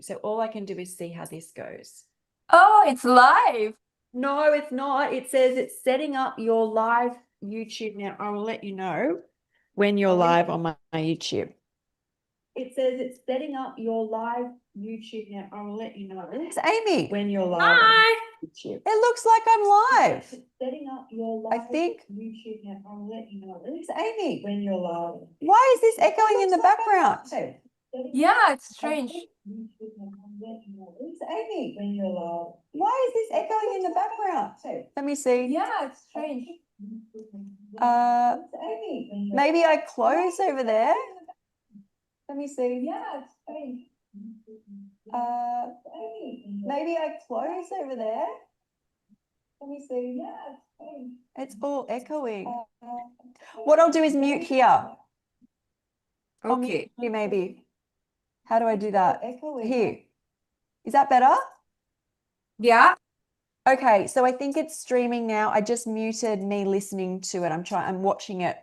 So all I can do is see how this goes. Oh, it's live. No, it's not. It says it's setting up your live YouTube now. I will let you know when you're live on my YouTube. It says it's setting up your live YouTube now. I will let you know. It's Amy. When you're live on YouTube. It looks like I'm live. It's setting up your live YouTube now. I will let you know. It's Amy. When you're live. Why is this echoing in the background? Yeah, it's strange. It's Amy. When you're live. Why is this echoing in the background? Let me see. Yeah, it's strange. Maybe I close over there. Let me see. Yeah, it's strange. Maybe I close over there. Let me see. Yeah, it's strange. It's all echoing. What I'll do is mute here. I'll mute Okay. you maybe. How do I do that? Here. Is that better? Yeah. Okay, so I think it's streaming now. I just muted me listening to it. I'm watching it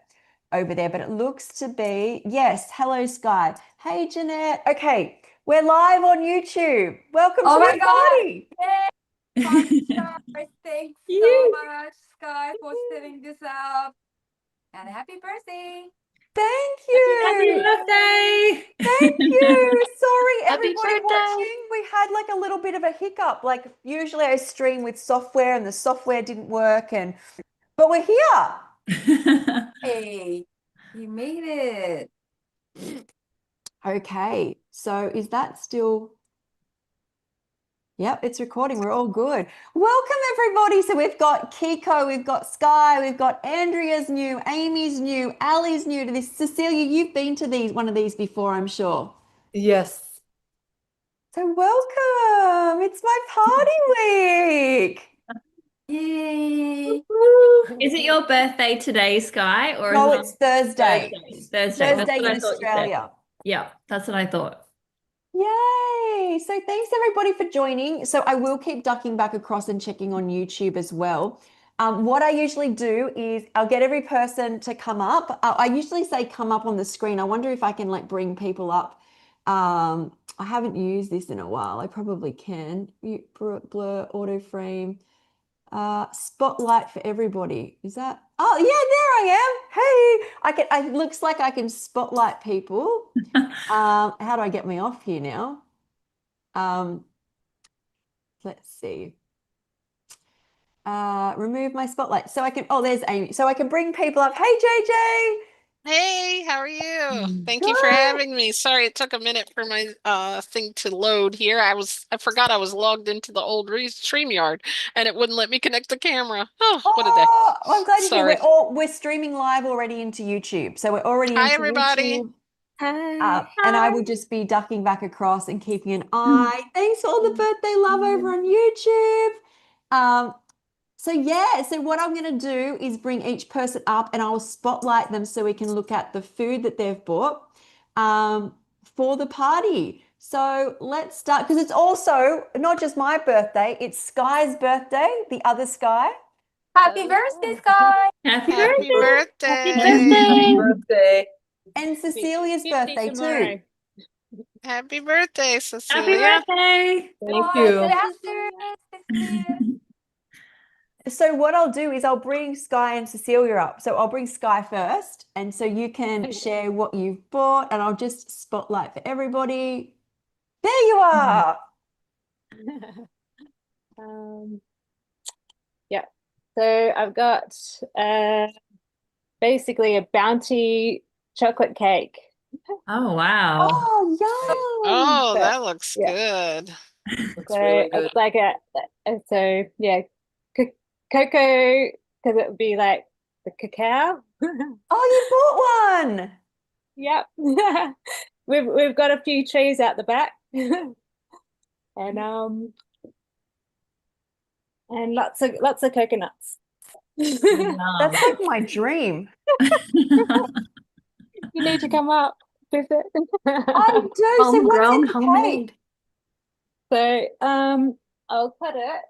over there, but it looks to be, yes. Hello, Skye. Hey, Jeanette. Okay, we're live on YouTube. Welcome to my party. Yay! Party stars. Thanks so much, Skye, for setting this up. And happy birthday. Thank you. Happy birthday. Thank you. Sorry, Happy everybody birthday. watching. We had like a little bit of a hiccup. Like usually I stream with software and the software didn't work, but we're here. Hey, you made it. Okay, so is that still? Yep, it's recording. We're all good. Welcome, everybody. So we've got Kiko, we've got Skye, we've got Andrea's new, Amy's new, Ali's new to this. Cecilia, you've been to one of these before, I'm sure. Yes. So welcome. It's my party week. Yay. Is it your birthday today, Skye? Or No, is it it's Thursday. Thursday. That's Thursday what in I thought you said. Australia. Yeah, that's what I thought. Yay! So thanks everybody for joining. So I will keep ducking back across and checking on YouTube as well. What I usually do is I'll get every person to come up. I usually say come up on the screen. I wonder if I can like bring people up. I haven't used this in a while. I probably can. Mute, blur, auto frame. Spotlight for everybody. Is that? Oh yeah, there I am. Hey, it looks like I can spotlight people. How do I get me off here now? Let's see. Remove my spotlight. So I can, oh, there's Amy. So I can bring people up. Hey, JJ. Hey, how are you? Thank you for having me. Sorry it took a minute for my thing to load here. I forgot I was logged into the old StreamYard and it wouldn't let me connect the camera. Oh, what a day. I'm glad you're Sorry. here. We're streaming live already into YouTube. So we're already Hi, into everybody. YouTube. Hi. And I will just be ducking back across and keeping an eye. Thanks for all the birthday love over on YouTube. So what I'm going to do is bring each person up and I'll spotlight them so we can look at the food that they've bought for the party. So let's start, because it's also not just my birthday, it's Skye's birthday, the other Skye. Happy birthday, Skye. Happy Happy birthday. birthday. Happy birthday. And Cecilia's birthday too. Happy birthday, Happy Cecilia. birthday. Thank you. So what I'll do is I'll bring Skye and Cecilia up. So I'll bring Skye first. And so you can share what you've bought and I'll just spotlight for everybody. There you are. Yeah. So I've got basically a bounty chocolate cake. Oh, wow. Oh, yum. Oh, So, that looks yeah. good. Looks really good. It's like so yeah, cocoa, because it would be like the cacao. Oh, you bought one. Yep. We've got a few trees out the back. And lots of coconuts. That's like my dream. You need to come up with it. I do. So Homegrown, what's in the cake? So I'll cut it.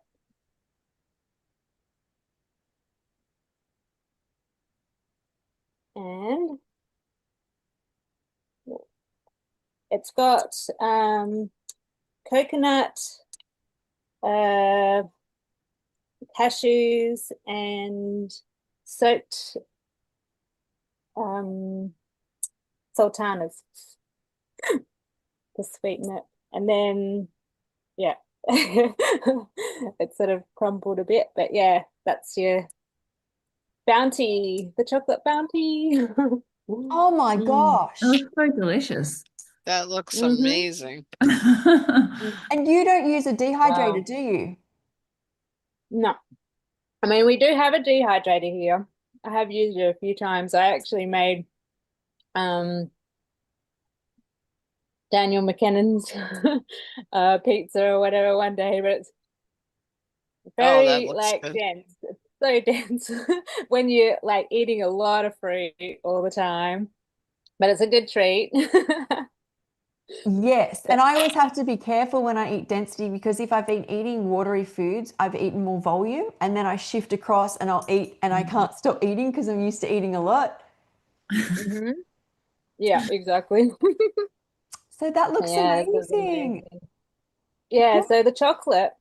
And it's got coconut, cashews, and soaked sultanas to sweeten it. And then, yeah, it sort of crumbled a bit. But yeah, that's your bounty, the chocolate bounty. Oh my gosh. That looks so delicious. That looks Mhm. amazing. And you don't use a dehydrator, Wow. do you? No, I mean, we do have a dehydrator here. I have used it a few times. I actually made Daniel McKennan's pizza or whatever one day, but it's Oh, that very looks like good. dense. It's so dense when you're like eating a lot of fruit all the time. But it's a good treat. Yes, and I always have to be careful when I eat density because if I've been eating watery foods, I've eaten more volume and then I shift across and I'll eat and I can't stop eating because I'm used to eating a lot. Mhm. Yeah, exactly. So that looks Yeah, this is amazing. amazing. Yeah, so the chocolate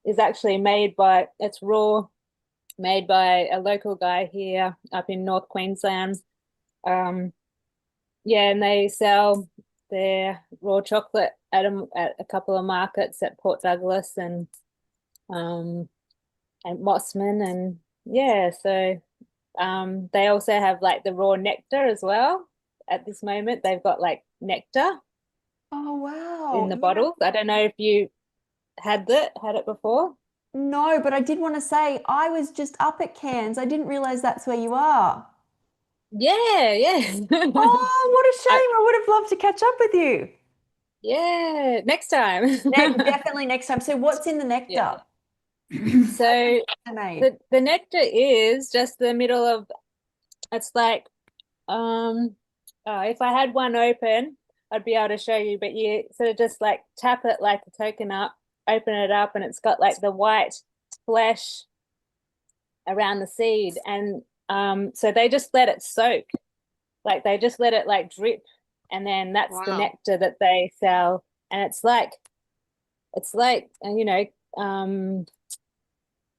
is actually made by, it's raw, made by a local guy here up in North Queensland. Yeah, and they sell their raw chocolate at a couple of markets at Port Douglas um and Mossman, and yeah, so they also have like the raw nectar as well. At this moment, they've got like nectar Oh in wow. the You know, bottles. I don't know if you had it before. no, but I did want to say I was just up at Cairns. I didn't realize that's where you are. Yeah, yeah. Oh, what a I, shame. I would have loved to catch up with you. yeah, next time. Definitely next time. So what's in the Yeah. nectar? So I made. the nectar is just the middle of, it's like if I had one open, I'd be able to show you, but you sort of just like tap it like a coconut, open it up, and it's got like the white flesh around the seed. And so they just let it soak, like they just let it like drip, and then that's the Wow. nectar that they sell. And it's like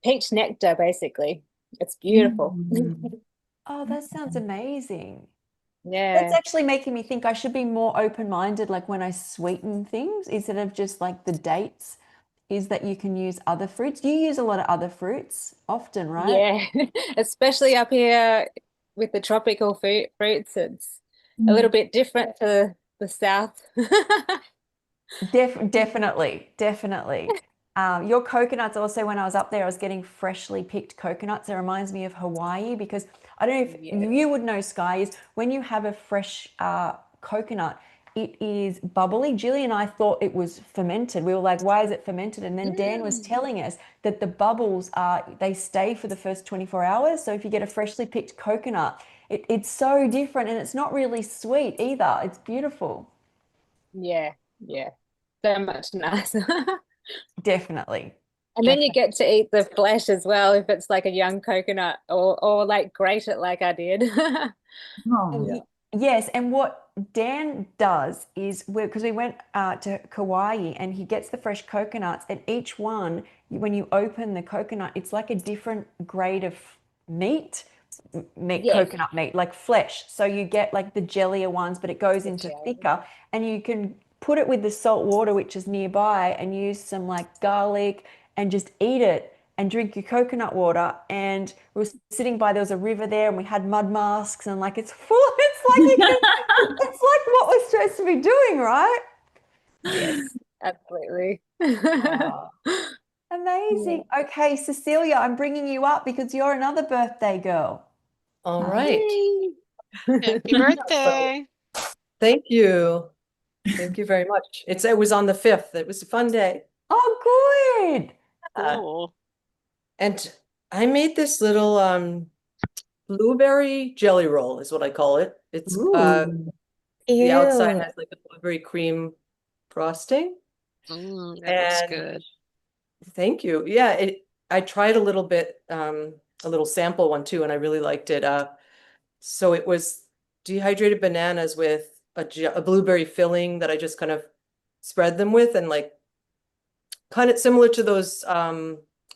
peach nectar basically. It's beautiful. Oh, that sounds amazing. That's Yeah. actually making me think I should be more open-minded, like when I sweeten things, instead of just like the dates, is that you can use other fruits. You use a lot of other fruits often, right? Yeah, especially up here with the tropical fruits, it's a little bit different to the south. Definitely, definitely. Your coconuts also, when I was up there, I was getting freshly picked coconuts. It reminds me of Hawaii because I don't know if Yeah. you would know, Sky, is when you have a fresh coconut, it is bubbly. Julie and I thought it was fermented. We were like, why is it fermented? And then Dan was telling us that the bubbles they stay for the first 24 hours. So if you get a freshly picked coconut, it's so different and it's not really sweet either. It's beautiful. Yeah, yeah. So much nicer. Definitely. And then you get to eat the flesh as well if it's like a young coconut or like grate it like I did. Oh, Yes, and what Dan does is because we went to Kauai and he gets the fresh coconuts, and each one, when you open the coconut, it's like a different grade of meat, Yes, coconut meat, like flesh. So you get like the jellier ones, but it goes the into jelly. thicker, and you can put it with the salt water, which is nearby, and use some like garlic and just eat it and drink your coconut water. And we were sitting by, there was a river there, and we had mud masks, and like it's full, it's like it's like what we're supposed to be doing, right? Yes, absolutely. Oh, Yeah. amazing. Okay, Cecilia, I'm bringing you up because you're another birthday girl. All right. Yay. Happy So birthday. thank you. Thank you very much. It was on the 5th. It was a fun day. Oh, good. Cool. And I made this little blueberry jelly roll is what I call it. It's Ooh. the outside Ew. has like a blueberry cream frosting. That looks And good. thank you. Yeah, I tried a little bit, a little sample one too, and I really liked it. So it was dehydrated bananas with a blueberry filling that I just kind of spread them with, and like kind of similar to those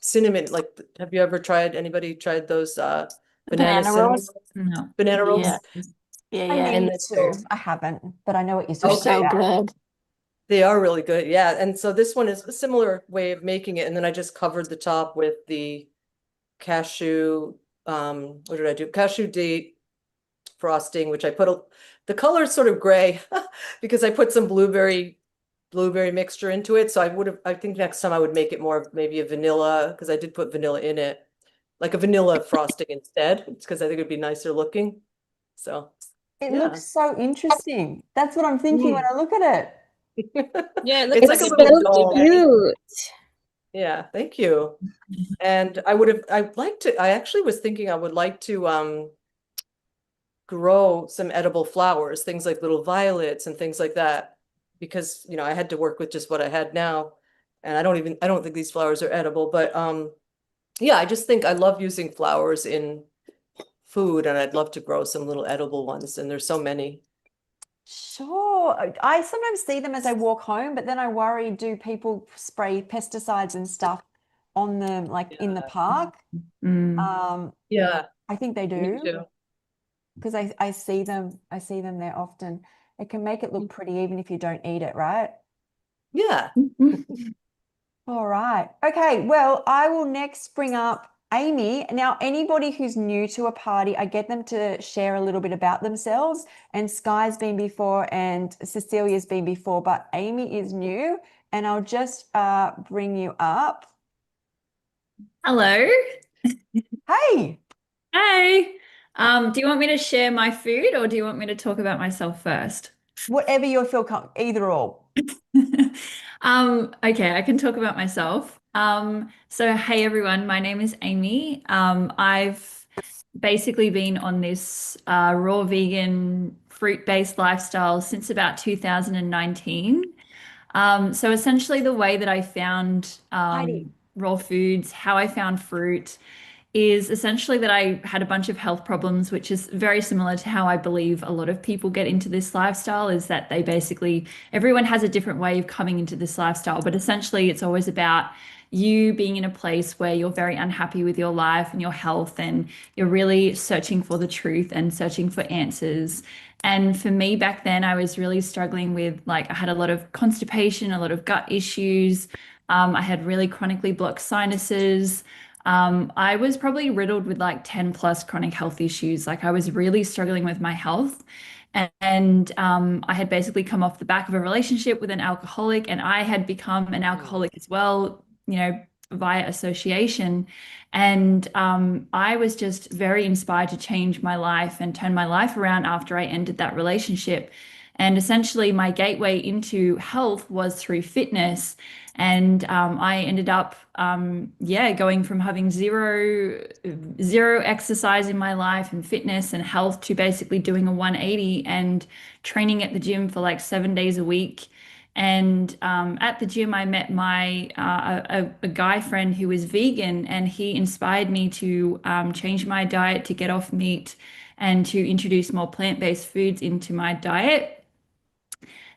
cinnamon, like have you ever tried, anybody tried those banana cinnamon rolls? No. banana rolls? Yeah. Yeah, I yeah. need And to. I haven't, but I know what you're They're talking so about. good. they are really good, yeah. And so this one is a similar way of making it, and then I just covered the top with the cashew, what did I do? Cashew date frosting, which I put the color is sort of gray because I put some blueberry mixture into it. So I think next time I would make it more of maybe a vanilla, because I did put vanilla in it, like a vanilla frosting instead, because I think it'd be nicer looking. So It yeah. looks so interesting. That's what I'm thinking when I look at it. Yeah, it It's looks like like a a little bit of dome. blueberry. Cute. Yeah, thank you. And I actually was thinking I would like to grow some edible flowers, things like little violets and things like that, because I had to work with just what I had now, and I don't think these flowers are edible, but yeah, I just think I love using flowers in food, and I'd love to grow some little edible ones, and there's so many. Sure. I sometimes see them as I walk home, but then I worry, do people spray pesticides and stuff on them like in the Yeah. park? Mm. Yeah, I think they me do too. because I see them there often. It can make it look pretty even if you don't eat it, right? Yeah. All right. Okay. Well, I will next bring up Amy. Now, anybody who's new to a party, I get them to share a little bit about themselves. And Skye's been before and Cecilia's been before, but Amy is new. And I'll just bring you up. Hello. Hey, Hey. Do you want me to share my food or do you want me to talk about myself first? whatever you feel comfortable, either or. Okay, I can talk about myself. So hey everyone, my name is Amy. I've basically been on this raw vegan fruit-based lifestyle since about 2019. So essentially the way that I found Heidi. raw foods, how I found fruit, is essentially that I had a bunch of health problems, which is very similar to how I believe a lot of people get into this lifestyle, is that they basically, everyone has a different way of coming into this lifestyle, but essentially it's always about you being in a place where you're very unhappy with your life and your health, and you're really searching for the truth and searching for answers. And for me back then, I was really struggling with, like, I had a lot of constipation, a lot of gut issues. I had really chronically blocked sinuses. I was probably riddled with like 10 plus chronic health issues. Like I was really struggling with my health. And I had basically come off the back of a relationship with an alcoholic, and I had become an alcoholic as well, via association. And I was just very inspired to change my life and turn my life around after I ended that relationship. And essentially, my gateway into health was through fitness. And I ended up, going from having zero exercise in my life and fitness and health to basically doing a 180 and training at the gym for like 7 days a week. And at the gym, I met my a guy friend who was vegan, and he inspired me to change my diet, to get off meat, and to introduce more plant-based foods into my diet.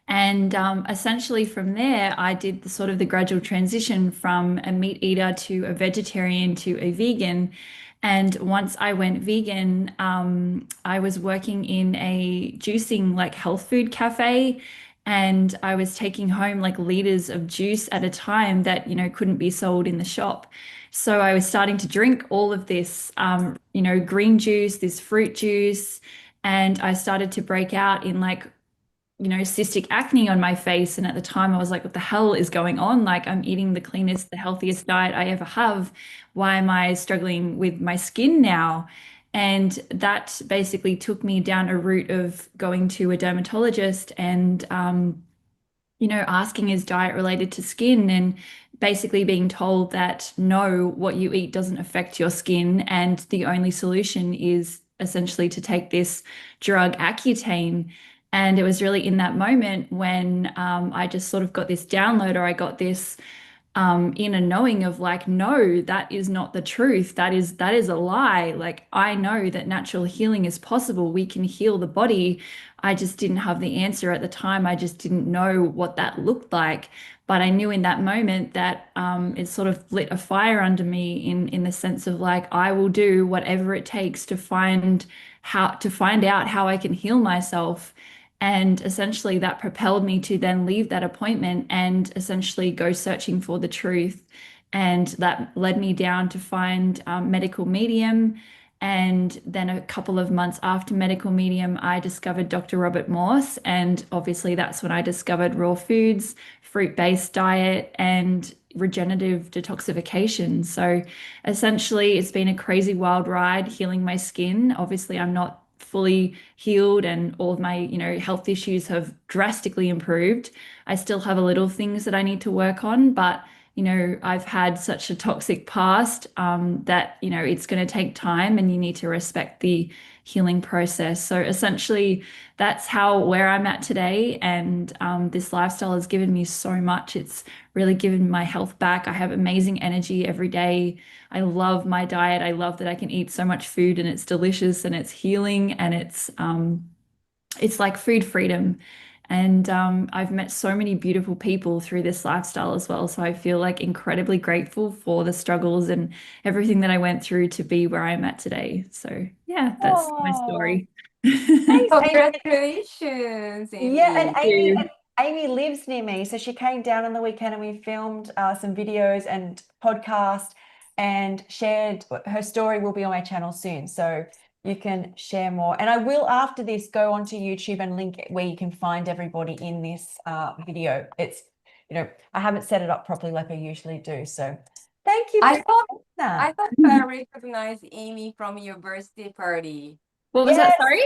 And essentially from there, I did the sort of the gradual transition from a meat eater to a vegetarian to a vegan. And once I went vegan, I was working in a juicing like health food cafe, and I was taking home like liters of juice at a time that, couldn't be sold in the shop. So I was starting to drink all of this, green juice, this fruit juice, and I started to break out in like cystic acne on my face. And at the time I was like, what the hell is going on? Like I'm eating the cleanest, the healthiest diet I ever have. Why am I struggling with my skin now? And that basically took me down a route of going to a dermatologist and, asking is diet related to skin, and basically being told that no, what you eat doesn't affect your skin. And the only solution is essentially to take this drug, Accutane. And it was really in that moment when I just sort of got this download, or I got this in a knowing of like, no, that is not the truth. That is a lie. Like, I know that natural healing is possible. We can heal the body. I just didn't have the answer at the time. I just didn't know what that looked like. But I knew in that moment that it sort of lit a fire under me in the sense of like, I will do whatever it takes to find out how I can heal myself. And essentially, that propelled me to then leave that appointment and essentially go searching for the truth. And that led me down to find medical medium. And then a couple of months after medical medium, I discovered Dr. Robert Morse. And obviously, that's when I discovered raw foods, fruit-based diet, and regenerative detoxification. So essentially, it's been a crazy wild ride healing my skin. Obviously, I'm not fully healed and all of my, health issues have drastically improved. I still have a little things that I need to work on, but I've had such a toxic past that, it's going to take time and you need to respect the healing process. So essentially, that's where I'm at today. And this lifestyle has given me so much. It's really given my health back. I have amazing energy every day. I love my diet. I love that I can eat so much food and it's delicious and it's healing and it's like food freedom. And I've met so many beautiful people through this lifestyle as well. So I feel like incredibly grateful for the struggles and everything that I went through to be where I'm at today. So yeah, that's my story. Thanks, Amy. Congratulations, Yeah, and Amy. Amy lives near me, so she came down on the weekend and we filmed some videos and podcast and shared her story. Will be on my channel soon, so you can share more. And I will, after this, go onto YouTube and link it where you can find everybody in this video. It's, I haven't set it up properly like I usually do, so thank you for that. I thought I recognized Amy from your birthday party. What was that? Sorry?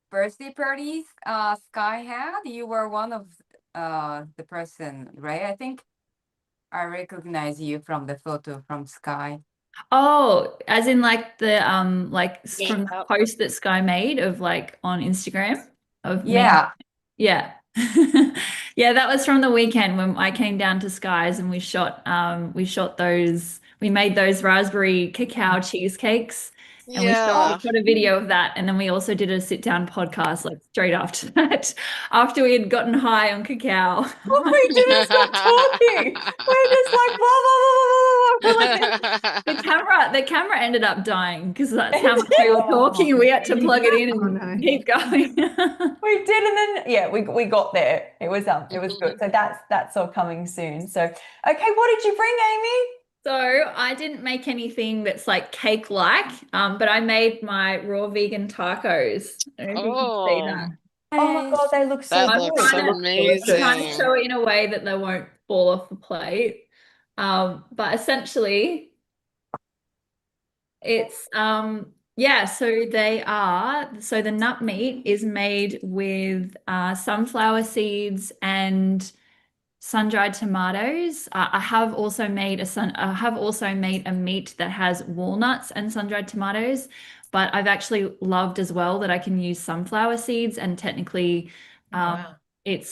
Birthday parties Skye had. You were one of the person, right? I think I recognize you from the photo from Skye. Oh, as in like the from the post that Skye made of like on Instagram of me. Yeah. Yeah. Yeah, that was from the weekend when I came down to Skye's and we made those raspberry cacao cheesecakes. And we shot a video of that. And then we also did a sit down podcast like straight after that, after we had gotten high on cacao. We didn't stop talking. We're just like, blah, blah, blah, blah. The camera ended up dying because that's how much we were talking. We had to plug it in and keep going. We did, and then yeah, we got there. It was good. So that's all coming soon. So okay, what did you bring, Amy? So I didn't make anything that's like cake-like, but I made my raw vegan tacos. I don't know if you can see that. Oh my God, they look so That good. looks amazing. I'm trying to show it in a way that they won't fall off the plate. But essentially, it's yeah, so the nut meat is made with sunflower seeds and sun-dried tomatoes. I have also made a meat that has walnuts and sun-dried tomatoes, but I've actually loved as well that I can use sunflower seeds and technically it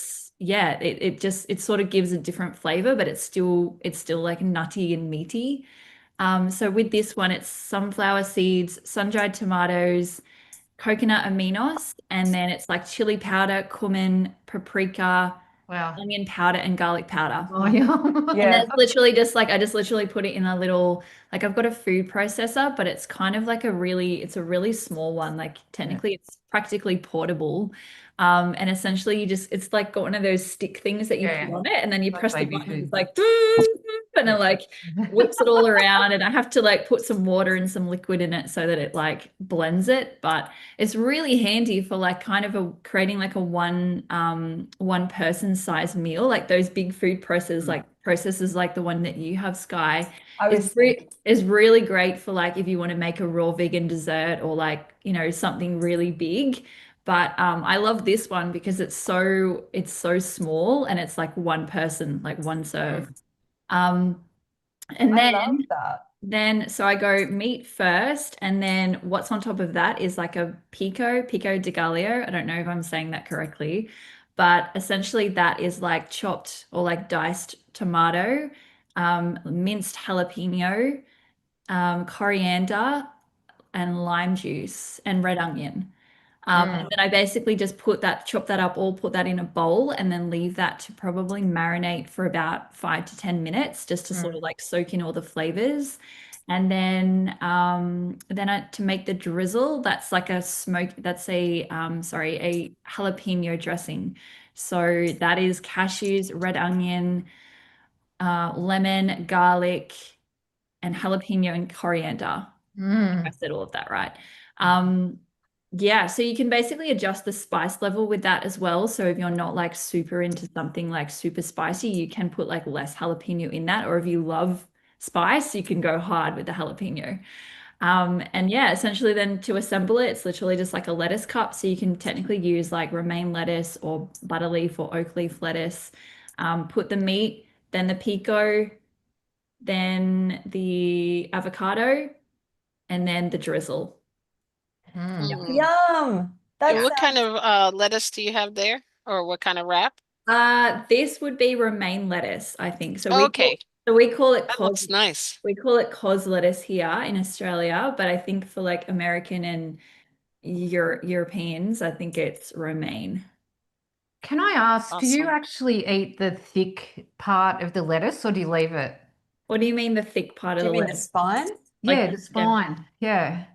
sort of gives a different flavor, but it's still like nutty and meaty. So with this one, it's sunflower seeds, sun-dried tomatoes, coconut aminos, and then it's like chili powder, cumin, paprika, onion powder, and garlic powder. Oh yeah. And that's literally just like I just literally put it in a little, like I've got a food processor, but it's kind of like it's a really small one. Like technically it's practically portable. And essentially it's like got one of those stick things that you put on it and then you press the button, it's like and it like whips it all around, and I have to like put some water and some liquid in it so that it like blends it. But it's really handy for like kind of creating like a one person size meal, like those big food processors like the one that you have, Skye. Is really great for like if you want to make a raw vegan dessert or like something really big. But I love this one because it's so small and it's like one person, like one serve. And then so I go meat first, and then what's on top of that is like a pico de gallo. I don't know if I'm saying that correctly, but essentially that is like chopped or like diced tomato, minced jalapeno, coriander, and lime juice and red onion. And then I basically just chop that up, all put that in a bowl, and then leave that to probably marinate for about 5 to 10 minutes, just to sort of like soak in all the flavors. And then to make the drizzle, that's like a a jalapeno dressing. So that is cashews, red onion, lemon, garlic, and jalapeno and coriander. I said all of that right. Yeah, so you can basically adjust the spice level with that as well. So if you're not like super into something like super spicy, you can put like less jalapeno in that. Or if you love spice, you can go hard with the jalapeno. And yeah, essentially then to assemble it, it's literally just like a lettuce cup. So you can technically use like romaine lettuce or butterleaf or oak leaf lettuce. Put the meat, then the pico, then the avocado, and then the drizzle. Yum. That And what kind sounds of lettuce do you have there, or what kind of wrap? This would be romaine lettuce, I think. So Okay, we call it that looks nice. we call it cos lettuce here in Australia, but I think for like American and Europeans, I think it's romaine. Can I ask, do you Awesome. actually eat the thick part of the lettuce or do you leave it? What do you mean the thick part do of you the mean the lettuce? spine? Like, Yeah, the spine. Yeah.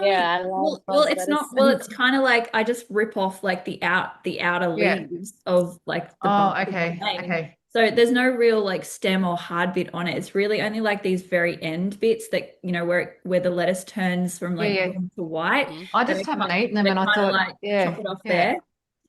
Yeah, I love well, cos it's not, lettuce. well, it's kind of like I just rip off like the outer Yeah. leaves of like the Oh, bulk of okay. romaine. Okay. So there's no real like stem or hard bit on it. It's really only like these very end bits that, you know, where the lettuce turns from like Yeah. brown to white. Mhm. I They just haven't kind- eaten them they and I kind of thought, like yeah, chop it off yeah. there.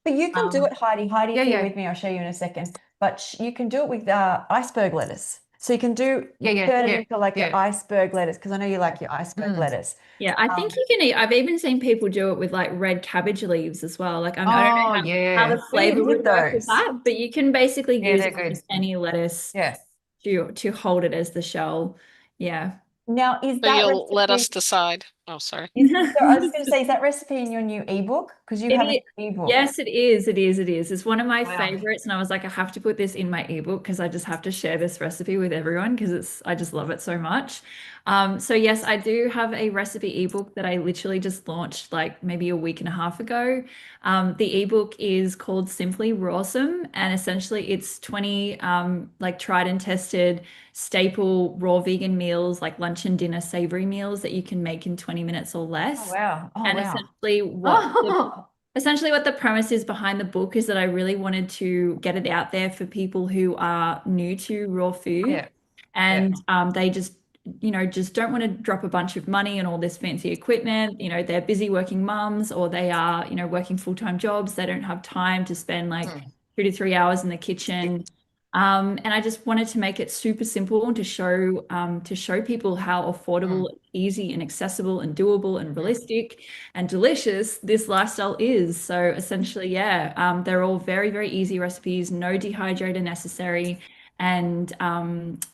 But you can do it, Heidi. Heidi, yeah, if you're yeah. with me, I'll show you in a second. But you can do it with iceberg lettuce. So you can turn it into like an iceberg lettuce, because I know you like your iceberg lettuce. Yeah, I think you can eat. I've even seen people do it with like red cabbage leaves as well. Like I don't Oh, know how yeah. the flavor did would work with those. that, but you can basically Yeah, use they're good. almost any lettuce Yeah. to hold it as the shell. Yeah. Now, is So that you'll let us recipe? decide. Oh, sorry. So I was going to say, is that recipe in your new ebook? Because you It have an is- ebook. Yes, it is. It is. It is. It's one of my Wow. favorites, and I was like, I have to put this in my ebook because I just have to share this recipe with everyone because I just love it so much. So yes, I do have a recipe ebook that I literally just launched like maybe a week and a half ago. The ebook is called Simply Rawsome, and essentially it's 20 like tried and tested staple raw vegan meals, like lunch and dinner savory meals that you can make in 20 minutes or less. Oh, wow. Oh, And wow. essentially what the premise is behind the book is that I really wanted to get it out there for people who are new to raw food Yeah. and they just don't want to drop a bunch of money on all this fancy equipment. You know, they're busy working mums, or they are, working full-time jobs. They don't have time to spend like 2 to 3 hours in the kitchen. And I just wanted to make it super simple and to show people how affordable, easy, and accessible, and doable, and realistic, and delicious this lifestyle is. So essentially, yeah, they're all very, very easy recipes, no dehydrator necessary, and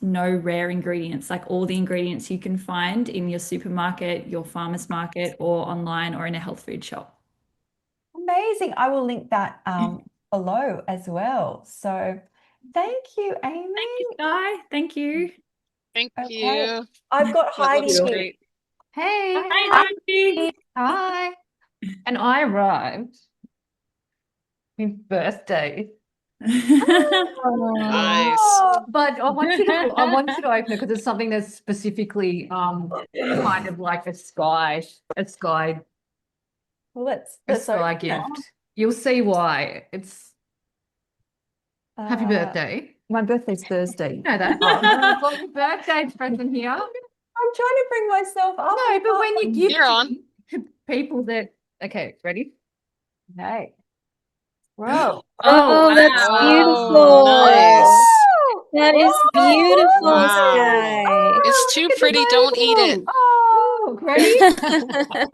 no rare ingredients. Like all the ingredients you can find in your supermarket, your farmer's market, or online, or in a health food shop. Amazing. I will link that below as well. So thank you, Amy. Thank you, Skye. Thank you. Thank Okay. you. I've got That Heidi looks here. great. Hey. Hi, Heidi. Hi. And I arrived with birthday. Nice. But I want you to open it because it's something that's specifically kind of like a sky Well, let's sky open it. gift. You'll see why. It's happy Uh, birthday. My birthday's Thursday. You know that. I've got your birthday present here. I'm trying to bring myself up. No, but when you give You're on. to people that okay, ready? Okay. Whoa. Oh, that's wow. beautiful. Nice. That is Oh, beautiful, Wow. It's too pretty. Don't eat it. Oh, Ready? Sky.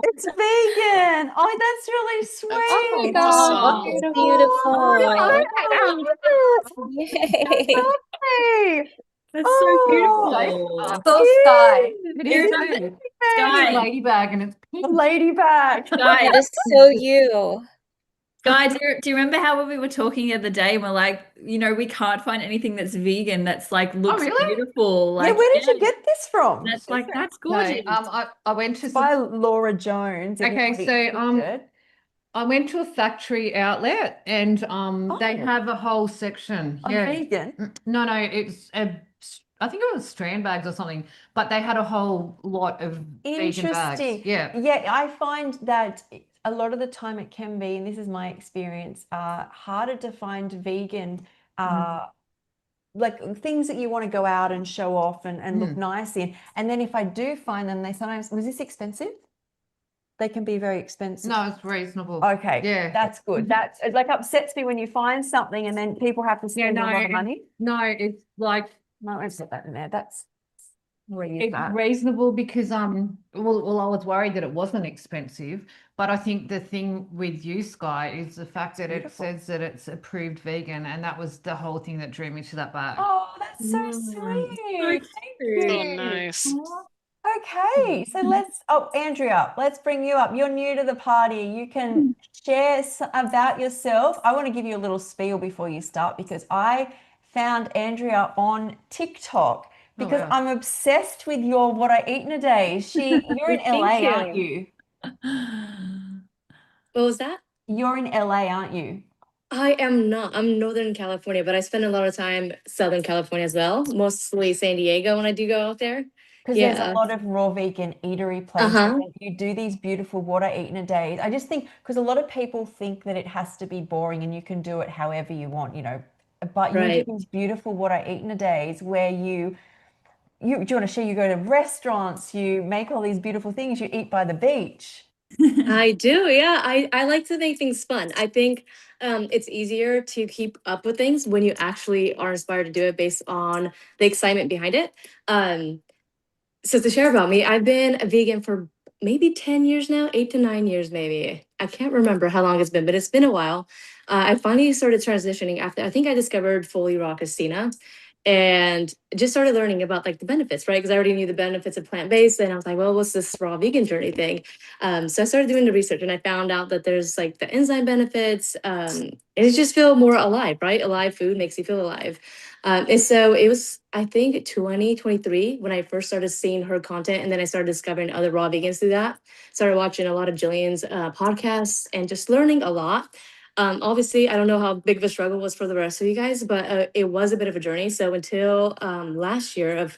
it's vegan. Oh, that's really sweet. That's Oh, awesome. that's beautiful. Yay. Hey. That's so beautiful. So Skye. It is Here's food. Skye. Ladybug and it's A pink. ladybag. Skye. That is so you. Skye, do you remember how when we were talking the other day and we're like, we can't find anything that's vegan that's like looks really? beautiful. Yeah, Like, where did you get this from? that's like that's gorgeous. Okay, I went to It's by Laura Jones. if Okay, anybody so, interested. I went to a factory outlet and they Oh. have a whole section. I'm Yeah. vegan. No, it's I think it was strand bags or something, but they had a whole lot of vegan bags. Interesting. Yeah. Yeah, I find that a lot of the time it can be, and this is my experience, harder to find vegan, like things that you want to go out and show off and look nice in. And then if I do find them, they sometimes, was this expensive? They can be very expensive. No, it's reasonable. Okay, Yeah. that's good. That's, it like upsets me when you find something and then people have to spend a lot of money. No, it's like No, I won't put that in there. That's it's reasonable because well, I was worried that it wasn't expensive, but I think the thing with you, Skye, is the fact that Beautiful. it says that it's approved vegan, and that was the whole thing that drew me to that bag. Oh, that's so sweet. Thank So you. nice. Okay, so Andrea, let's bring you up. You're new to the party. You can share about yourself. I want to give you a little spiel before you start because I found Andrea on TikTok because wow. I'm obsessed with your what I eat in a day. You're in LA, aren't you? What was that? You're in LA, aren't you? I am not. I'm Northern California, but I spend a lot of time Southern California as well, mostly San Diego when I do go out there. Because there's a lot of raw vegan eatery places Uh-huh. and you do these beautiful what I eat in a day. I just think because a lot of people think that it has to be boring and you can do it however you want, but you do Right. these beautiful what I eat in a days where you do you want to share, you go to restaurants, you make all these beautiful things, you eat by the beach. I do. Yeah. I like to make things fun. I think it's easier to keep up with things when you actually are inspired to do it based on the excitement behind it. So to share about me, I've been a vegan for maybe 10 years now, 8 to 9 years, maybe. I can't remember how long it's been, but it's been a while. I finally started transitioning after I think I discovered Fully Raw Castina and just started learning about like the benefits, right? Because I already knew the benefits of plant-based. And I was like, well, what's this raw vegan journey thing? So I started doing the research and I found out that there's like the enzyme benefits. And it just feel more alive, right? Alive food makes you feel alive. And so it was, I think, 2023 when I first started seeing her content. And then I started discovering other raw vegans through that. Started watching a lot of Jillian's podcasts and just learning a lot. Obviously, I don't know how big of a struggle was for the rest of you guys, but it was a bit of a journey. So until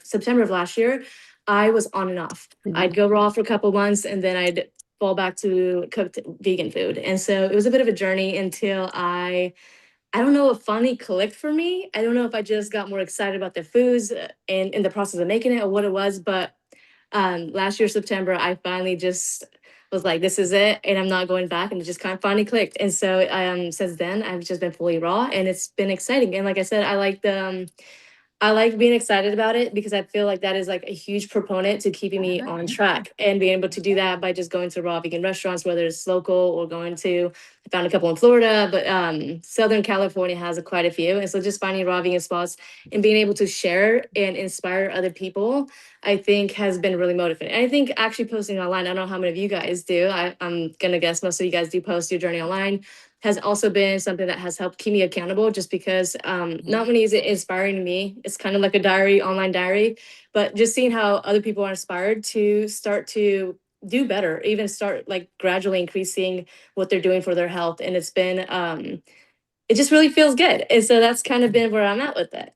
September of last year, I was on and off. I'd go raw for a couple months and then I'd fall back to cooked vegan food. And so it was a bit of a journey until I don't know what finally clicked for me. I don't know if I just got more excited about the foods and in the process of making it or what it was, but last year, September, I finally just was like, this is it, and I'm not going back, and it just kind of finally clicked. And so since then, I've just been fully raw, and it's been exciting. And like I said, I like being excited about it because I feel like that is like a huge proponent to keeping me on track and being able to do that by just going to raw vegan restaurants, whether it's local or I found a couple in Florida, but Southern California has quite a few. And so just finding raw vegan spots and being able to share and inspire other people, I think has been really motivating. And I think actually posting online, I don't know how many of you guys do. I'm going to guess most of you guys do post your journey online, has also been something that has helped keep me accountable just because not only is it inspiring to me, it's kind of like a diary, online diary, but just seeing how other people are inspired to start to do better, even start like gradually increasing what they're doing for their health. And it's been, it just really feels good. And so that's kind of been where I'm at with it.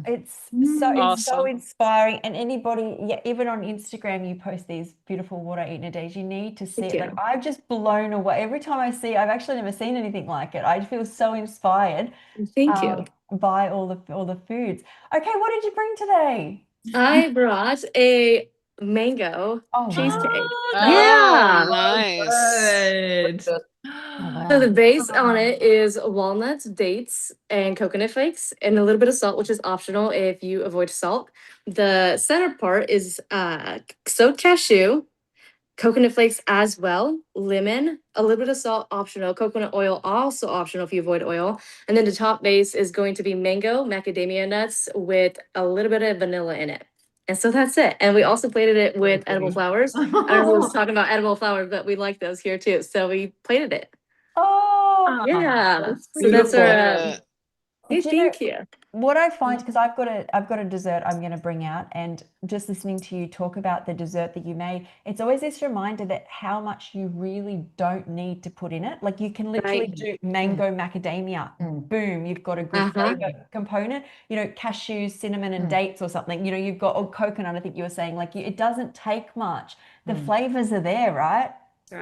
It's so Awesome. inspiring. And anybody, even on Instagram, you post these beautiful what I eat in a day. You need to see Thank it. Like you. I've just blown away. Every time I see, I've actually never seen anything like it. I feel so inspired Thank you. by all the foods. Okay, what did you bring today? I brought a mango Oh, cheesecake. Oh, Yeah. nice. Good. Oh, So wow. the base on it is walnuts, dates, and coconut flakes, and a little bit of salt, which is optional if you avoid salt. The center part is soaked cashew, coconut flakes as well, lemon, a little bit of salt optional, coconut oil also optional if you avoid oil. And then the top base is going to be mango, macadamia nuts with a little bit of vanilla in it. And so that's it. And we also plated it with edible flowers. I don't know who's talking about edible flowers, but we like those here too. So we plated it. Oh, Oh, Yeah. that's So that's our beautiful. hey, Do you know thank you. what I find, because I've got a dessert I'm going to bring out, and just listening to you talk about the dessert that you made, it's always this reminder that how much you really don't need to put in it. Like you can literally Right. do mango macadamia, boom, you've got a good Uh-huh. flavor component. You know, cashews, cinnamon, and dates or something. You know, you've got, or coconut. I think you were saying, like it doesn't take much. The flavors are there, right?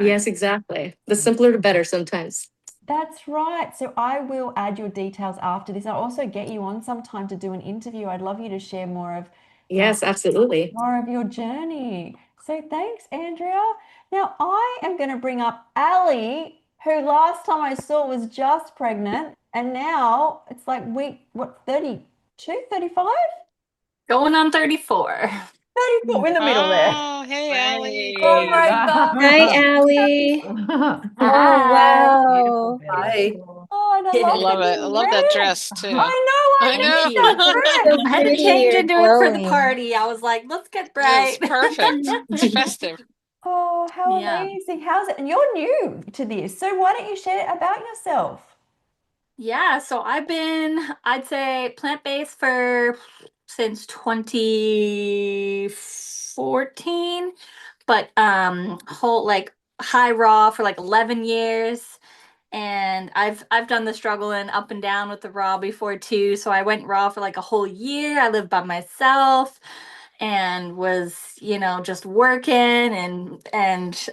Yes, exactly. The simpler the better sometimes. That's right. So I will add your details after this. I'll also get you on sometime to do an interview. I'd love you to share Yes, absolutely. more of your journey. So thanks, Andrea. Now I am going to bring up Ali, who last time I saw was just pregnant, and now it's like week, what, 32, 35? Going on 34. 34 in the middle there. Oh, hey, Allie. Oh my God. Hi, Allie. Oh, Hi. wow. Hi. Oh, and I Yeah. I love love the it. I new love that red. dress too. I know, I I Thank love you. that know. dress. So I had to pretty, change you're into it for the glowing. party. I was like, let's get It's bright. perfect. It's festive. Oh, how Yeah. amazing. How's it? And you're new to this. So why don't you share about yourself? Yeah, so I've been, I'd say, plant-based for since 2014, but whole like high raw for like 11 years. And I've done the struggling up and down with the raw before too. So I went raw for like a whole year. I lived by myself and was, just working and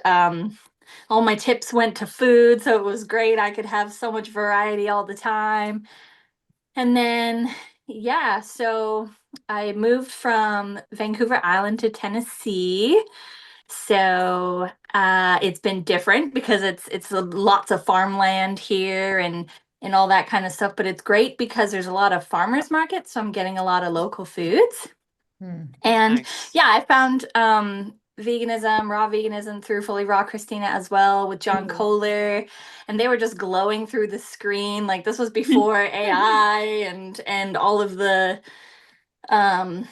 all my tips went to food, so it was great. I could have so much variety all the time. And then, yeah, so I moved from Vancouver Island to Tennessee. So it's been different because it's lots of farmland here and all that kind of stuff. But it's great because there's a lot of farmers markets, so I'm getting a lot of local foods. And Nice. yeah, I found veganism, raw veganism through Fully Raw Christina as well with John Kohler. And they were just glowing through the screen. Like this was before AI and all of the um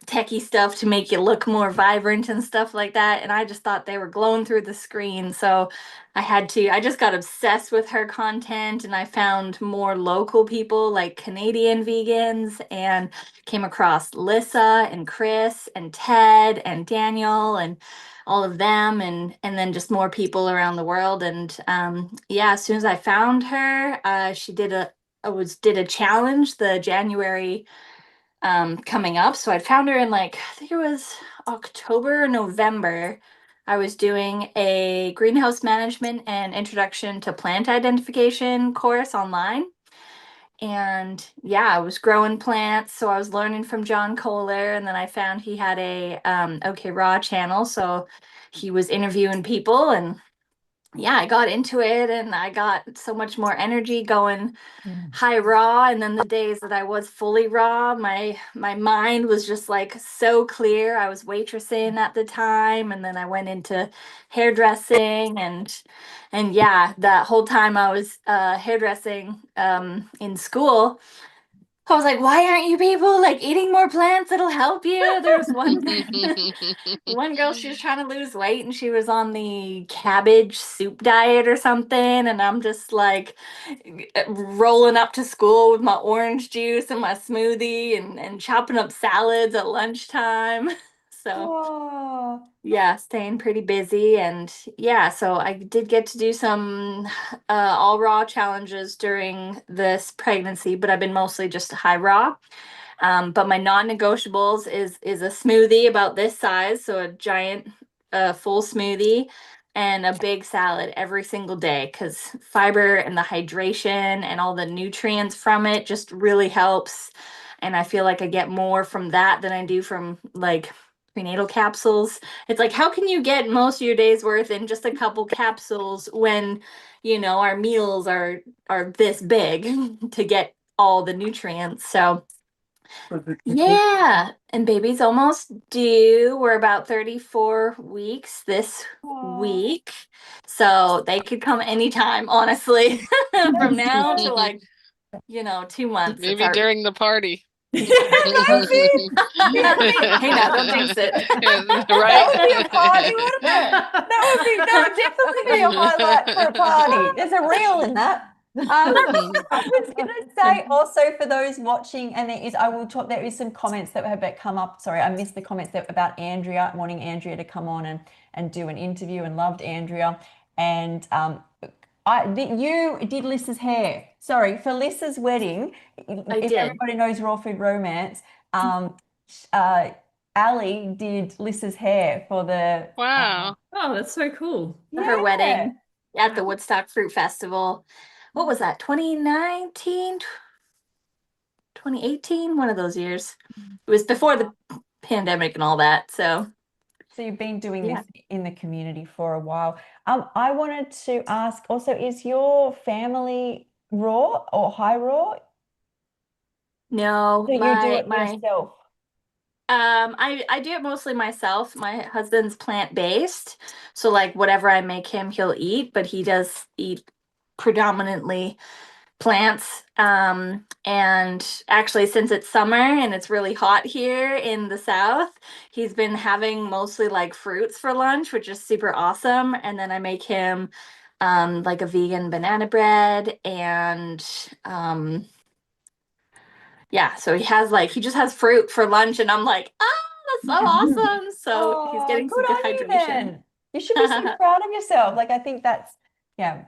techie stuff to make you look more vibrant and stuff like that. And I just thought they were glowing through the screen. So I just got obsessed with her content and I found more local people like Canadian vegans and came across Lissa and Chris and Ted and Daniel and all of them and then just more people around the world. And yeah, as soon as I found her, she did a challenge, the January coming up. So I found her in like, I think it was October or November. I was doing a greenhouse management and introduction to plant identification course online. And yeah, I was growing plants. So I was learning from John Kohler. And then I found he had a OK Raw channel. So he was interviewing people and yeah, I got into it and I got so much more energy going high raw. And then the days that I was fully raw, my mind was just like so clear. I was waitressing at the time, and then I went into hairdressing and yeah, that whole time I was hairdressing in school. I was like, why aren't you people like eating more plants? It'll help you. There was one girl, she was trying to lose weight and she was on the cabbage soup diet or something. And I'm just like rolling up to school with my orange juice and my smoothie and chopping up salads at lunchtime. So Oh, yeah, staying pretty busy. And yeah, so I did get to do some all raw challenges during this pregnancy, but I've been mostly just high raw. But my non-negotiables is a smoothie about this size, so a giant full smoothie and a big salad every single day because fiber and the hydration and all the nutrients from it just really helps. And I feel like I get more from that than I do from like prenatal capsules. It's like, how can you get most of your day's worth in just a couple capsules when, our meals are this big to get all the nutrients? So yeah, and baby's almost due. We're about 34 weeks this week. So they could come anytime, honestly. From now to like, 2 months. It's Maybe our during the party. no, see, Hey now, don't jinx it. Right? that would be a party, wouldn't it? That would definitely be a highlight for a party. There's a reel in that. I was going to say also for those watching, and there is some comments that have come up. Sorry, I missed the comments about Andrea, wanting Andrea to come on and do an interview, and loved Andrea. And you did Lissa's hair. Sorry, for Lissa's wedding, if did. everybody knows Raw Food Romance, Ali did Lissa's hair for the Wow. Oh, that's so cool. For her wedding at the Woodstock Fruit Festival. What was that? 2019, 2018, one of those years. It was before the pandemic and all that. So you've been doing this in the community for a while. I wanted to ask also, is your family raw or high raw? no, Do you do it yourself? I do it mostly myself. My husband's plant-based, so like whatever I make him, he'll eat, but he does eat predominantly plants. And actually, since it's summer and it's really hot here in the South, he's been having mostly like fruits for lunch, which is super awesome. And then I make him like a vegan banana bread and yeah, so he just has fruit for lunch, and I'm like, that's so awesome. So he's getting some good good on you hydration. then. You should be so proud of yourself. Like, I think that's,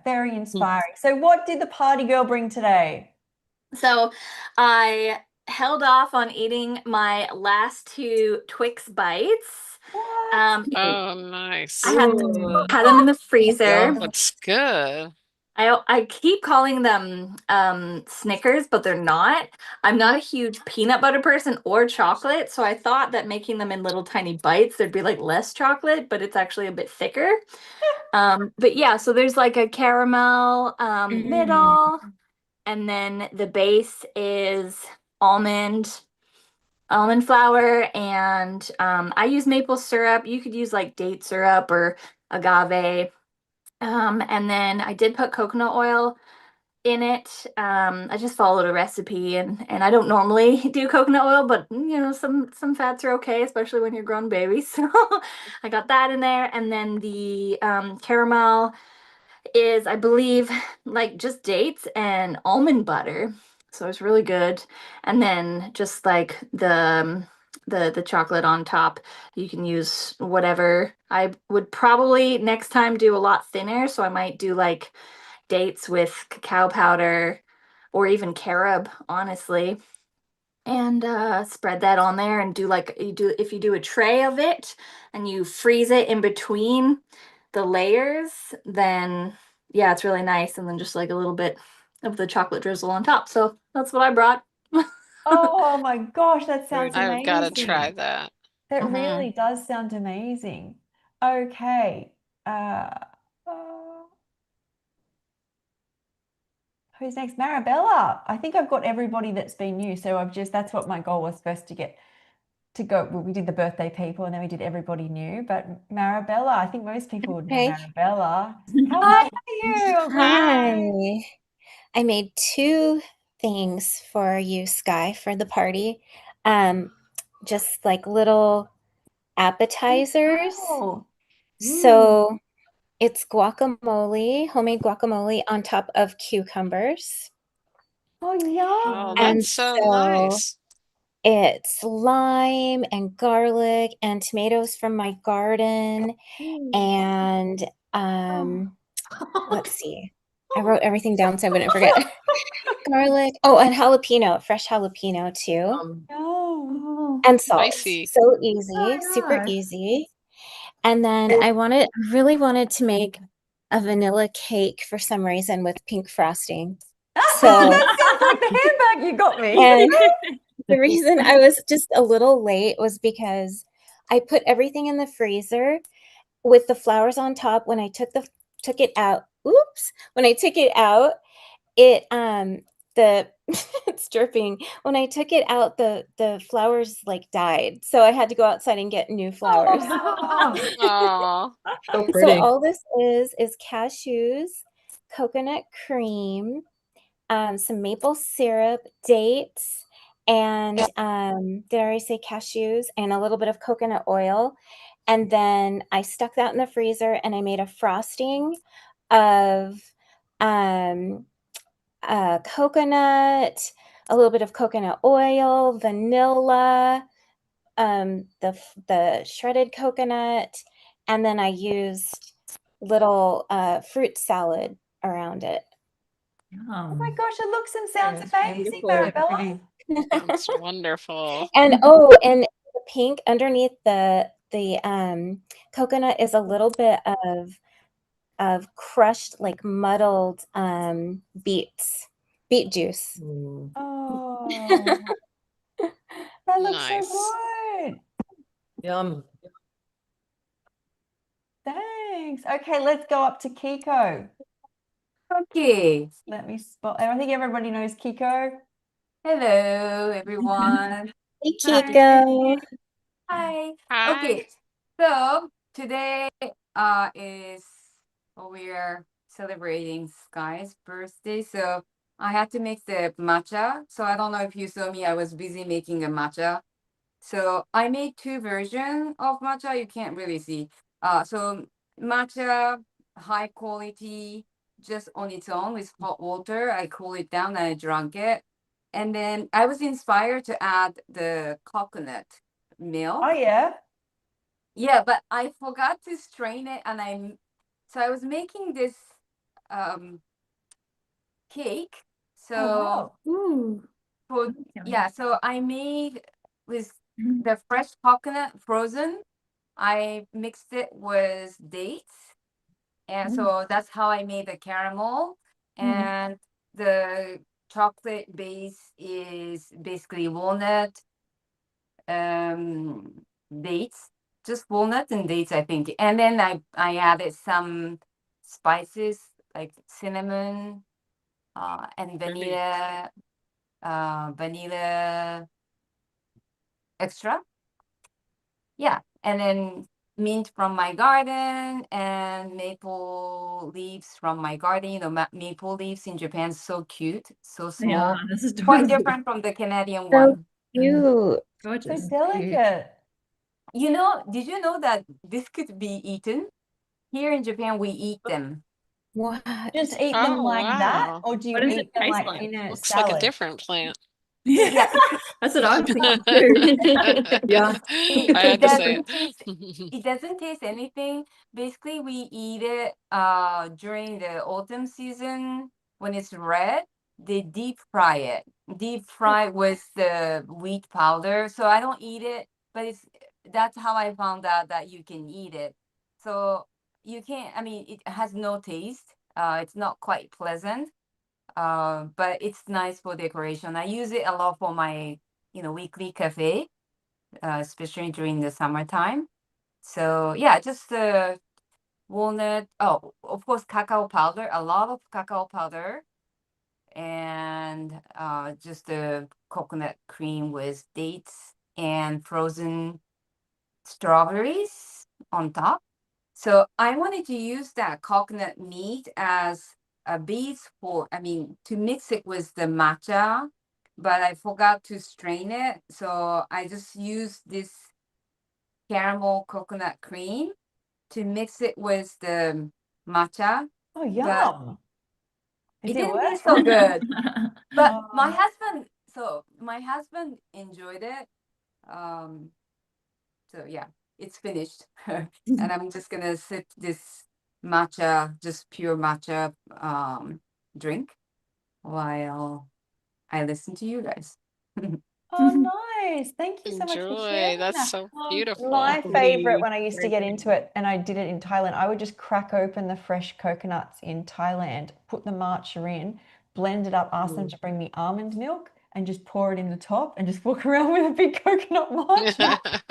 very inspiring. So what did the party girl bring today? So I held off on eating my last 2 Twix bites. What? Oh, nice. I had them in the freezer. That's good. I keep calling them Snickers, but they're not. I'm not a huge peanut butter person or chocolate, so I thought that making them in little tiny bites, there'd be like less chocolate, but it's actually a bit thicker. But yeah, so there's like a caramel middle, and then the base is almond flour, and I use maple syrup. You could use like date syrup or agave. And then I did put coconut oil in it. I just followed a recipe, and I don't normally do coconut oil, but some fats are okay, especially when you're grown babies. So I got that in there, and then the caramel is, I believe, like just dates and almond butter. So it's really good. And then just like the chocolate on top, you can use whatever. I would probably next time do a lot thinner, so I might do like dates with cacao powder or even carob, honestly. And spread that on there and if you do a tray of it and you freeze it in between the layers, then yeah, it's really nice. And then just like a little bit of the chocolate drizzle on top. So that's what I brought. Oh my gosh, that sounds amazing. I've got to try that. That really does sound amazing. Okay. Who's next? Marabella. I think I've got everybody that's been new. So that's what my goal was first to go. Well, we did the birthday people and then we did everybody new. But Marabella, I think most people would know Marabella. How are you? Hi. I made 2 things for you, Skye, for the party. Just like little appetizers. Oh. So it's guacamole, homemade guacamole on top of cucumbers. Oh, yum. Oh, that's so nice. It's lime and garlic and tomatoes from my garden. And let's see. I wrote everything down so I wouldn't forget. Garlic. Oh, and fresh jalapeno too. And salt. Spicy. So easy, super easy. And then I really wanted to make a vanilla cake for some reason with pink frosting. So that sounds like the handbag you got me. And the reason I was just a little late was because I put everything in the freezer with the flowers on top. When I took it out, when I took it out, it's dripping. When I took it out, the flowers like died. So I had to go outside and get new flowers. Aw. So So pretty. all this is cashews, coconut cream, some maple syrup, dates, and did I already say cashews, and a little bit of coconut oil. And then I stuck that in the freezer and I made a frosting of coconut, a little bit of coconut oil, vanilla, the shredded coconut, and then I used little fruit salad around it. Oh my gosh, it looks and sounds it's amazing, beautiful. Marabella. That's wonderful. And and the pink underneath the coconut is a little bit of crushed, like muddled beet juice. Oh, that looks so Nice. good. Yum. Thanks. Okay, let's go up to Kiko. Okay. Let me spot. I think everybody knows Kiko. Hello, everyone. Hey, Hi. Kiko. Hi. Hi. Okay. So today is we're celebrating Skye's birthday. So I had to make the matcha. So I don't know if you saw me. I was busy making a matcha. So I made two versions of matcha. You can't really see. So matcha, high quality, just on its own with hot water. I cool it down and I drank it. And then I was inspired to add the coconut milk. Oh yeah. Yeah, but I forgot to strain it, and so I was making this cake. So Oh wow. Ooh. for Yummy. yeah, so I made with the fresh coconut frozen. I mixed it with dates, and so that's how I made the caramel. And the chocolate base is basically walnut, dates, just walnut and dates, I think. And then I added some spices like cinnamon, and vanilla extra. Yeah, and then mint from my garden and maple leaves from my garden. You know, maple leaves in Japan, so cute, so small. Yeah, this is Quite totally different from the Canadian So one. cute. So gorgeous. delicate. You know, did you know that this could be eaten? Here in Japan, we eat them. What? Just eat them Oh, like that, wow. or do you What does it eat them taste like like? in a Looks like a salad? different plant. Yeah, That's what I'm thinking too. Yeah. I had to say it doesn't taste anything. Basically, we eat it during the autumn season when it's red. They deep fry it. Deep fry with the wheat powder. So I don't eat it, but that's how I found out that you can eat it. So you can't, I mean, it has no taste. It's not quite pleasant. But it's nice for decoration. I use it a lot for my, weekly cafe, especially during the summertime. So yeah, just walnut. Oh, of course, cacao powder. A lot of cacao powder, and just the coconut cream with dates and frozen strawberries on top. So I wanted to use that coconut meat as a base to mix it with the matcha, but I forgot to strain it. So I just used this caramel coconut cream to mix it with the matcha. Oh, But yum. it Is it didn't taste worth so good. But Oh. my husband enjoyed it. So yeah, it's finished. And I'm just gonna sip this matcha, just pure matcha drink while I listen to you guys. Oh, nice. Thank you so much for Enjoy. sharing That's that. so My beautiful. favorite when I used to get into it and I did it in Thailand, I would just crack open the fresh coconuts in Thailand, put the matcha in, blend it up, ask them to bring me almond milk and just pour it in the top and just walk around with a big coconut matcha.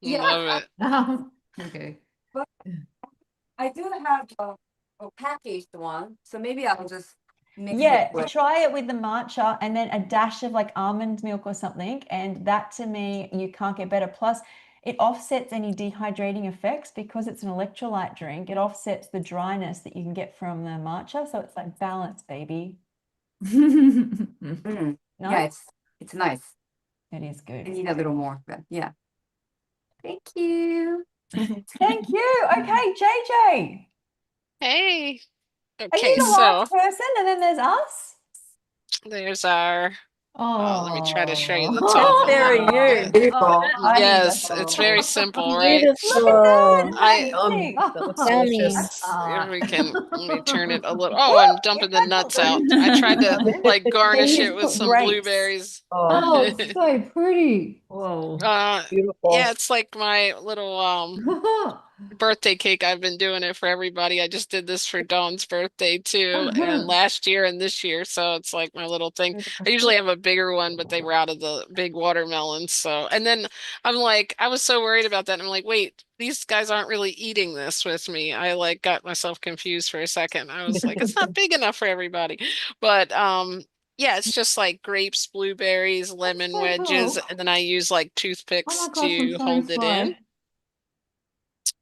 Love it. Okay. But I do have a packaged one, so maybe I'll just mix Yeah, it with. try it with the matcha and then a dash of like almond milk or something. And that to me, you can't get better. Plus, it offsets any dehydrating effects because it's an electrolyte drink. It offsets the dryness that you can get from the matcha. So it's like balance, baby. Yeah, Nice. it's nice. It is I good. need a little more, but yeah. Thank you. Thank you. Okay, JJ. Hey. Are you Okay, the so last person and then there's us? there's our. Let me try to show you the That's top a very little you. bit. Beautiful. I think Yes, that's it's very simple, right? Look at that. Beautiful. I Amazing. That looks Yummy. delicious. If we can, let me turn it a little. Woo! Oh, I'm You dumping the guys nuts look out. really I tried to good. like Then garnish you it with put some grapes. blueberries. Oh, it's so pretty. Whoa. Beautiful. Yeah, it's like my little birthday cake. I've been doing it for everybody. I just did this for Dawn's birthday too, and last year and this year. So it's like my little thing. I usually have a bigger one, but they were out of the big watermelons. So, and then I'm like, I was so worried about that. And I'm like, wait, these guys aren't really eating this with me. I like got myself confused for a second. I was like, it's not big enough for everybody. But yeah, it's just like grapes, blueberries, lemon so wedges, cool. and then I use like Oh toothpicks my gosh, I'm to so hold it in. inspired.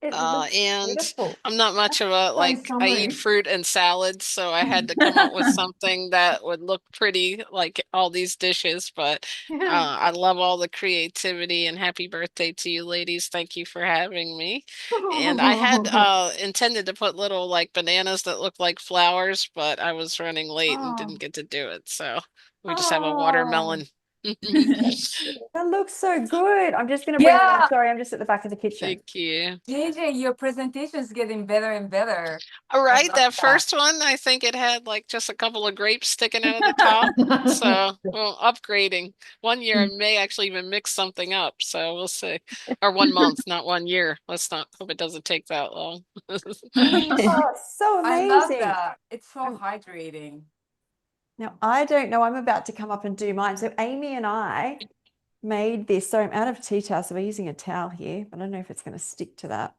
It looks And beautiful. I'm not much of a So like I eat summery. fruit and salads, so I had to come up with something that would look pretty like all these dishes. But Yeah. I love all the creativity and happy birthday to you ladies. Thank you for having me. And I had intended to put little like bananas that look like flowers, but I was running late and didn't Oh, get to do it. So we just have a oh, watermelon. that looks so good. I'm just going to bring it Yeah. in. Sorry, I'm just at the back of the kitchen. Thank you. JJ, your presentation is getting better and better. All I right, love that that. first one, I think it had like just a couple of grapes sticking out of the top. So, well, upgrading. One year I may actually even mix something up. So we'll see. Or 1 month, not 1 year. Let's not hope it doesn't take that long. Oh, so I love amazing. that. It's so hydrating. Now, I don't know. I'm about to come up and do mine. So Amy and I made this. So I'm out of tea towel, so we're using a towel here. I don't know if it's going to stick to that.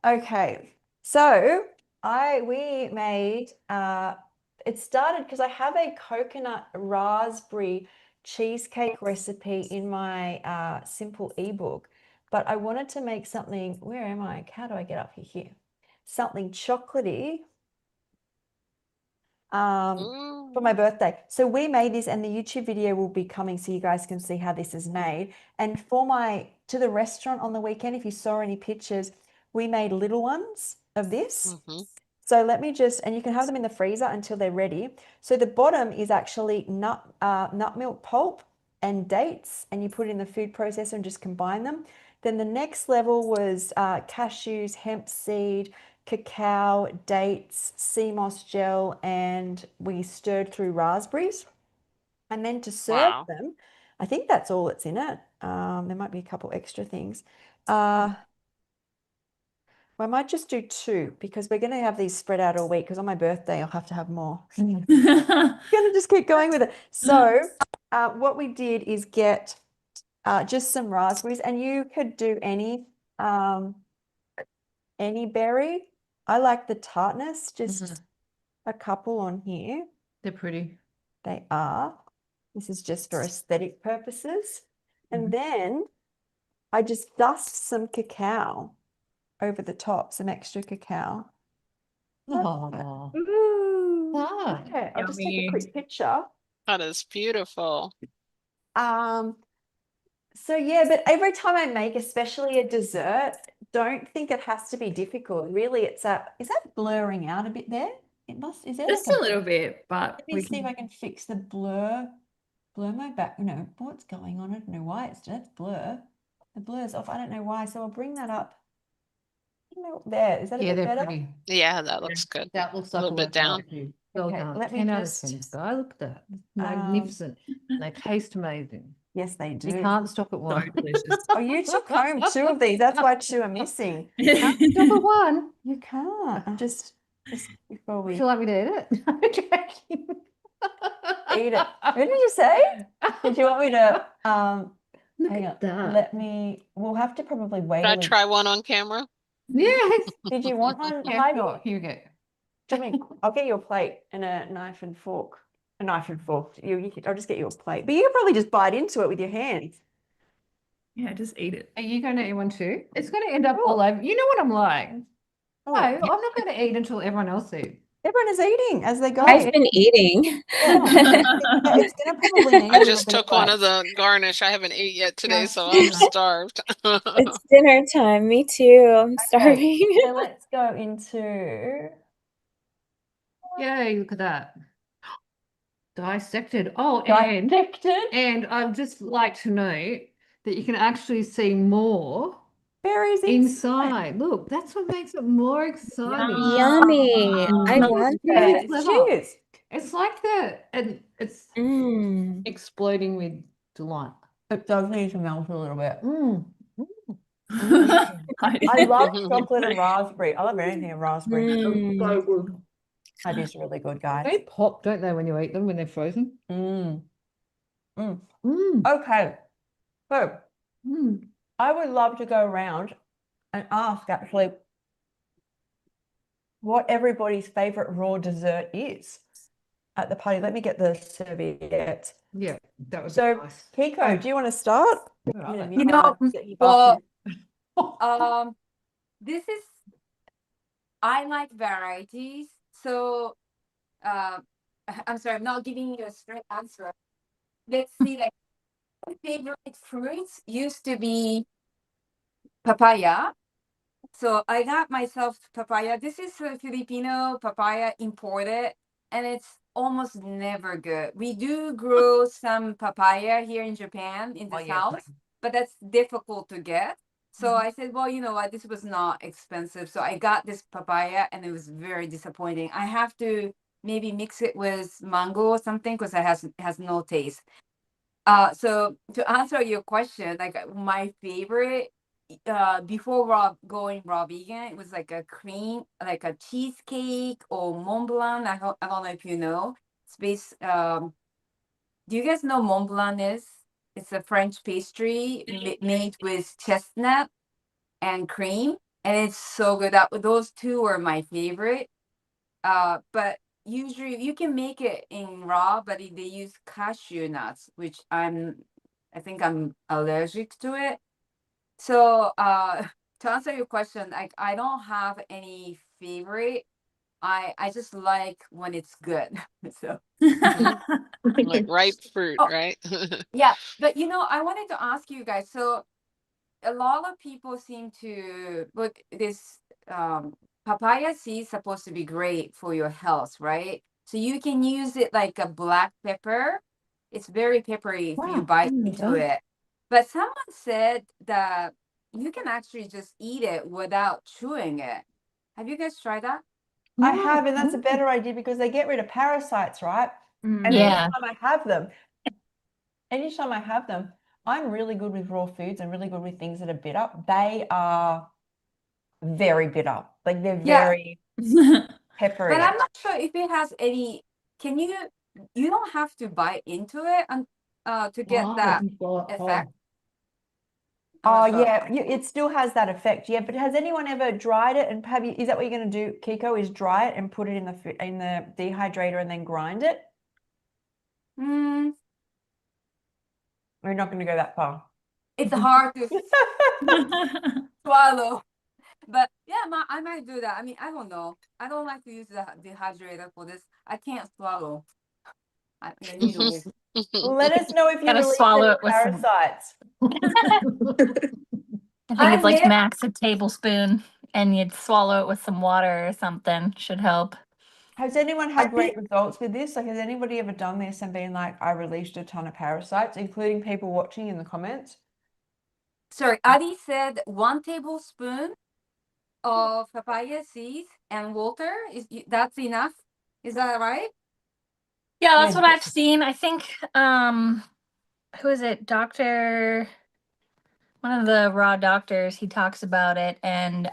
Okay. So we made it started because I have a coconut raspberry cheesecake recipe in my simple ebook, but I wanted to make something. Where am I? How do I get up here? Something chocolatey. For my birthday. So we made this, and the YouTube video will be coming so you guys can see how this is made. And for to the restaurant on the weekend, if you saw any pictures, we made little ones of this. So let me just, and you can have them in the freezer until they're ready. So the bottom is actually nut milk pulp and dates, and you put it in the food processor and just combine them. Then the next level was cashews, hemp seed, cacao, dates, sea moss gel, and we stirred through raspberries. And then to serve them, I think that's all that's in it. There might be a couple extra things. I might just do 2 because we're going to have these spread out all week, because on my birthday I'll have to have more. I'm going to just keep going with it. So what we did is get just some raspberries, and you could do any berry. I like the tartness, just a couple on here. They're pretty. They are. This is just for aesthetic purposes. And then I just dust some cacao over the top, some extra cacao. Oh, Ooh. fun. Okay, I'll just take a quick picture. That is beautiful. So yeah, but every time I make, especially a dessert, don't think it has to be difficult. Really, is that blurring out a bit there? It must, is there Just like a little bit, but let me see if I can fix the blur my back. No, what's going on? I don't know why that's blur. The blur's off. I don't know why. So I'll bring that up. There, is that a Yeah, bit they're better? pretty. Yeah, that looks good. That looks A like little a bit down. recipe. Well Okay, done. let me 10 out of just, 10, Sky. Look at that. Magnificent. They taste amazing. Yes, they do. You can't stop at so one. delicious. Oh, you took home 2 of these. That's why 2 are missing. Stop at one. You can't. I'm just before Would we you like me to eat it? I'm joking. eat it. What did you say? Did you want me to Look hang at on? that. We'll have to probably wait Should a I little. try one on camera? Yes. Did you want one? Yeah, Heidi? sure. Here you go. Do you want me- I'll get you a plate and a knife and fork. A knife and fork. I'll just get you a plate. But you could probably just bite into it with your hands. Yeah, just eat it. Are you going to eat one too? It's going to end up Sure. all over. You know what I'm like. Oh, No, I'm not going to eat until everyone else eats. everyone is eating as they go. I've been eating. Yeah, it's gonna probably need a I little just bit of took one like- of the garnish. I haven't ate yet today, Just so I'm dinner. starved. It's dinner time. Me too. I'm starving. So let's go into Yay, look at that. Dissected. Oh, and Dissected I'd just like to note that you can actually see more berries inside. Look, that's what makes it more exciting. Yummy. I It's want really this. clever. Cheers. It's like and it's Mm. exploding with delight. It does need to melt a little bit. I I love chocolate and raspberry. I love anything in raspberry. Mm. So good. That is really good, guys. They pop, don't they, when you eat them when they're frozen? Mm. Mm. Okay, so Mm. I would love to go around and ask actually what everybody's favorite raw dessert is at the party. Let me get the serviette. Yeah, that would be So, nice. Kiko, do you want to start? You know, well, this is, I like varieties. So, I'm sorry, I'm not giving you a straight answer. Let's see, like, my favorite fruits used to be papaya. So I got myself papaya. This is a Filipino papaya imported, and it's almost never good. We do grow some papaya here in Japan in the south, but that's difficult to get. So I said, well, you know what? This was not expensive. So I got this papaya, and it was very disappointing. I have to maybe mix it with mango or something because it has no taste. So to answer your question, like my favorite before going raw vegan, it was like a cream, like a cheesecake or Mont Blanc. I don't know if you know. It's based. Do you guys know Mont Blanc is? It's a French pastry made with chestnut and cream, and it's so good. Those two are my favorite. But usually you can make it in raw, but they use cashew nuts, which I think I'm allergic to it. So to answer your question, like I don't have any favorite. I just like when it's good. So Like ripe fruit, oh, right? yeah, but you know, I wanted to ask you guys. So a lot of people seem to look this papaya seed is supposed to be great for your health, right? So you can use it like a black pepper. It's very peppery if you bite into it. But someone said that you can actually just eat it without chewing it. Have you guys tried that? I have, and that's a better idea because they get rid of parasites, right? And Yeah. anytime I have them, I'm really good with raw foods and really good with things that are bitter. They are very bitter. Like they're very peppery. But I'm not sure if it has any. Can you don't have to bite into it and to get that effect. Oh yeah, it still has that effect. Yeah, but has anyone ever dried it and is that what you're going to do, Kiko, is dry it and put it in the dehydrator and then grind it? Mm, We're not going to go that far. it's hard to swallow. But yeah, I might do that. I mean, I don't know. I don't like to use the dehydrator for this. I can't swallow. Let us know if you Gotta release swallow any it with some- parasites. I think it's like max a tablespoon, and you'd swallow it with some water or something. Should help. Has anyone had great results with this? Like, has anybody ever done this and been like, I released a ton of parasites, including people watching in the comments? Sorry, Adi said 1 tablespoon of papaya seeds and water. That's enough? Is that right? Yeah, that's what I've seen. I think who is it? One of the raw doctors, he talks about it, and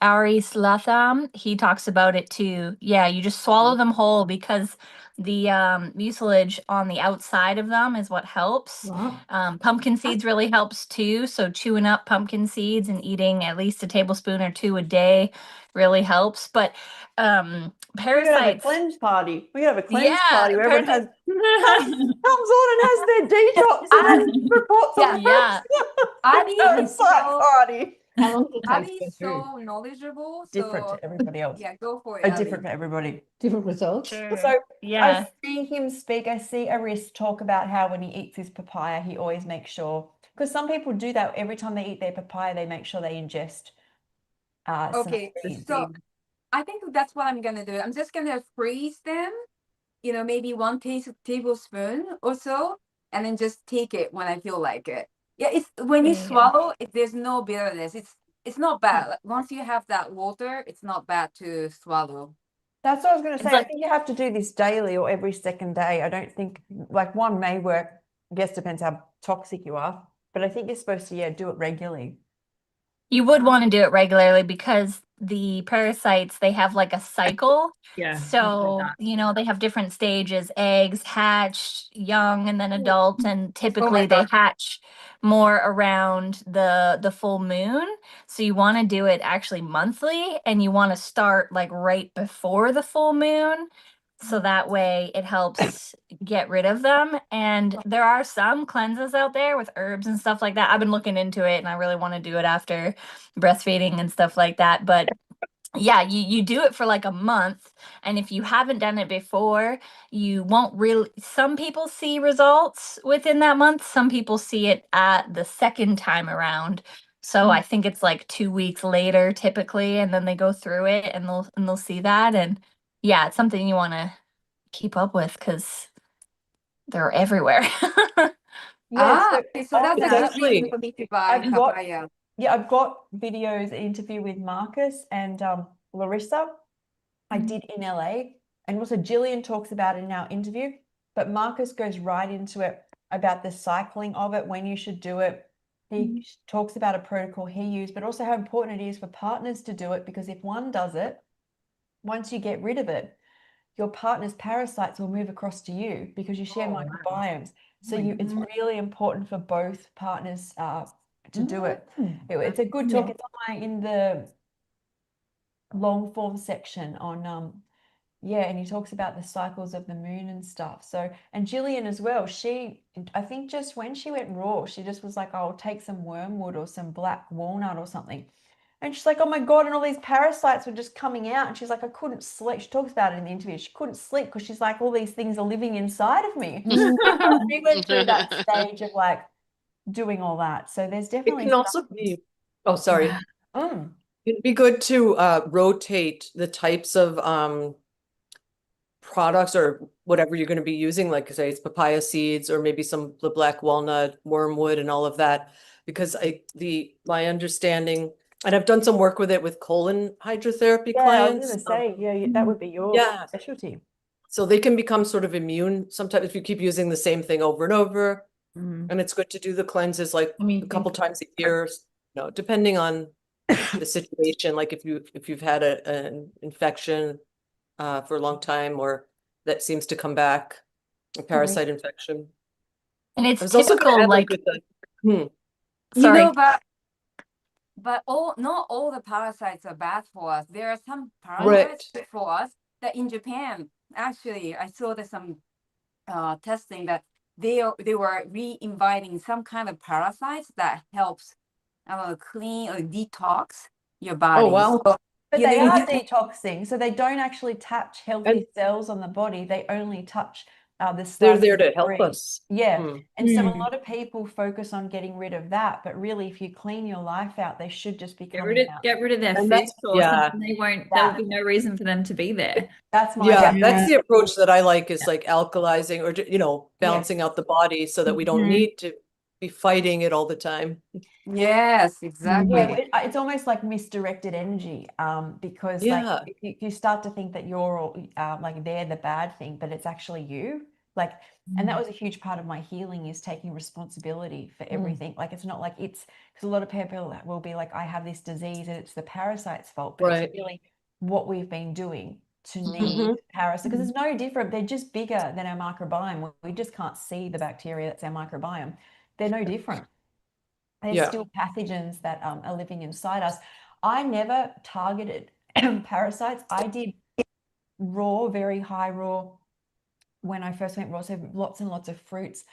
Aris Latham, he talks about it too. Yeah, you just swallow them whole because the mucilage on the outside of them is what helps. Pumpkin seeds really helps too. So chewing up pumpkin seeds and eating at least a tablespoon or 2 a day really helps. But We parasites. could have a cleanse party. We could have a cleanse party where everyone comes on and has their detox and then reports on parasite party. How long does it Adi take to go is through? so knowledgeable. Different to everybody else. Yeah, go for it. Different for everybody. Different results. So Yeah. I see him speak. I see Aris talk about how when he eats his papaya, he always makes sure, because some people do that every time they eat their papaya, they make sure they ingest some Okay, seeds. so I think that's what I'm gonna do. I'm just gonna freeze them, maybe 1 tablespoon or so, and then just take it when I feel like it. Yeah, it's when you swallow, there's no bitterness. It's not bad. Like, once you have that water, it's not bad to swallow. That's what I was going to say. It's I like, think you have to do this daily or every second day. I don't think like one may work. I guess depends how toxic you are, but I think you're supposed to, do it regularly. you would want to do it regularly because the parasites, they have like a cycle. Yeah. So, they have different stages, eggs, hatch, young, and then adult, and typically they hatch more around the full moon. So you want to do it actually monthly, and you want to start like right before the full moon. So that way it helps get rid of them. And there are some cleanses out there with herbs and stuff like that. I've been looking into it, and I really want to do it after breastfeeding and stuff like that. But yeah, you do it for like a month, and if you haven't done it before, you won't really, some people see results within that month, some people see it at the second time around. So I think it's like 2 weeks later typically, and then they go through it and they'll see that. And yeah, it's something you want to keep up with because they're everywhere. Yeah, So that's It's a good actually- reason for me to buy I've got- papaya. yeah, I've got videos, interview with Marcus and Larissa. I did in LA, and also Jillian talks about it in our interview, but Marcus goes right into it about the cycling of it, when you should do it. He talks about a protocol he used, but also how important it is for partners to do it, because if one does it, once you get rid of it, your partner's parasites will move across to you because you share microbiomes. So it's really important for both partners to do it. It's a good talk. It's in the long form section on and he talks about the cycles of the moon and stuff. So, and Jillian as well, I think just when she went raw, she just was like, I'll take some wormwood or some black walnut or something. And she's like, oh my God, and all these parasites were just coming out. And she's like, I couldn't sleep. She talks about it in the interview. She couldn't sleep because she's like, all these things are living inside of me. She went through that stage of like doing all that. So there's It definitely can also be, oh, sorry. It'd be good to rotate the types of products or whatever you're going to be using, like say it's papaya seeds or maybe some the black walnut, wormwood, and all of that. Because my understanding, and I've done some work with it with colon hydrotherapy clients. I was going to say, that would be your specialty. So they can become sort of immune sometimes if you keep using the same thing over and over. And it's good to do the cleanses like a couple times a year, depending on the situation. Like if you've had an infection for a long time, or that seems to come back, a parasite infection. And it's also gonna typical, add, like, with the, sorry. But not all the parasites are bad for us. There are some parasites for us that in Japan, actually, I saw that some testing that they were re-inviting some kind of parasites that helps clean or detox your body. Oh, wow. So, but they are detoxing, so they don't actually touch healthy cells on the body. They only touch the stuff. They're there to help us. Yeah. And so a lot of people focus on getting rid of that, but really if you clean your life out, they should just be coming out. Get rid of their And fish or yeah. something. There will be no reason for them to be there. That's my that's the approach that I like, is like alkalizing or balancing out the body so that we don't need to be fighting it all the time. Yes, exactly. Yeah, it's almost like misdirected energy, because like if you start to think that you're all, like they're the bad thing, but it's actually you. Like, and that was a huge part of my healing, is taking responsibility for everything. Like, it's not like it's, because a lot of people will be like, I have this disease and it's the parasite's fault, but it's really what we've been doing to need parasites, because it's no different. They're just bigger than our microbiome. We just can't see the bacteria that's our microbiome. They're no different. There's still pathogens that are living inside us. I never targeted parasites. I did raw, very high raw when I first went raw. So lots and lots of fruits,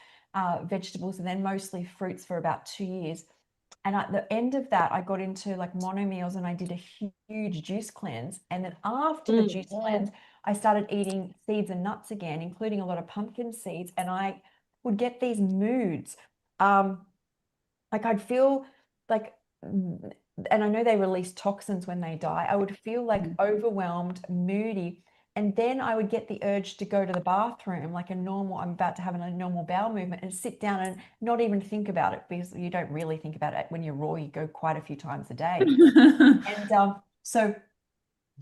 vegetables, and then mostly fruits for about 2 years. And at the end of that, I got into like mono meals, and I did a huge juice cleanse. And then after the juice cleanse, I started eating seeds and nuts again, including a lot of pumpkin seeds. And I would get these moods. Like I'd feel like and I know they release toxins when they die, I would feel like overwhelmed, moody, and then I would get the urge to go to the bathroom like I'm about to have a normal bowel movement and sit down and not even think about it, because you don't really think about it when you're raw. You go quite a few times a day. And so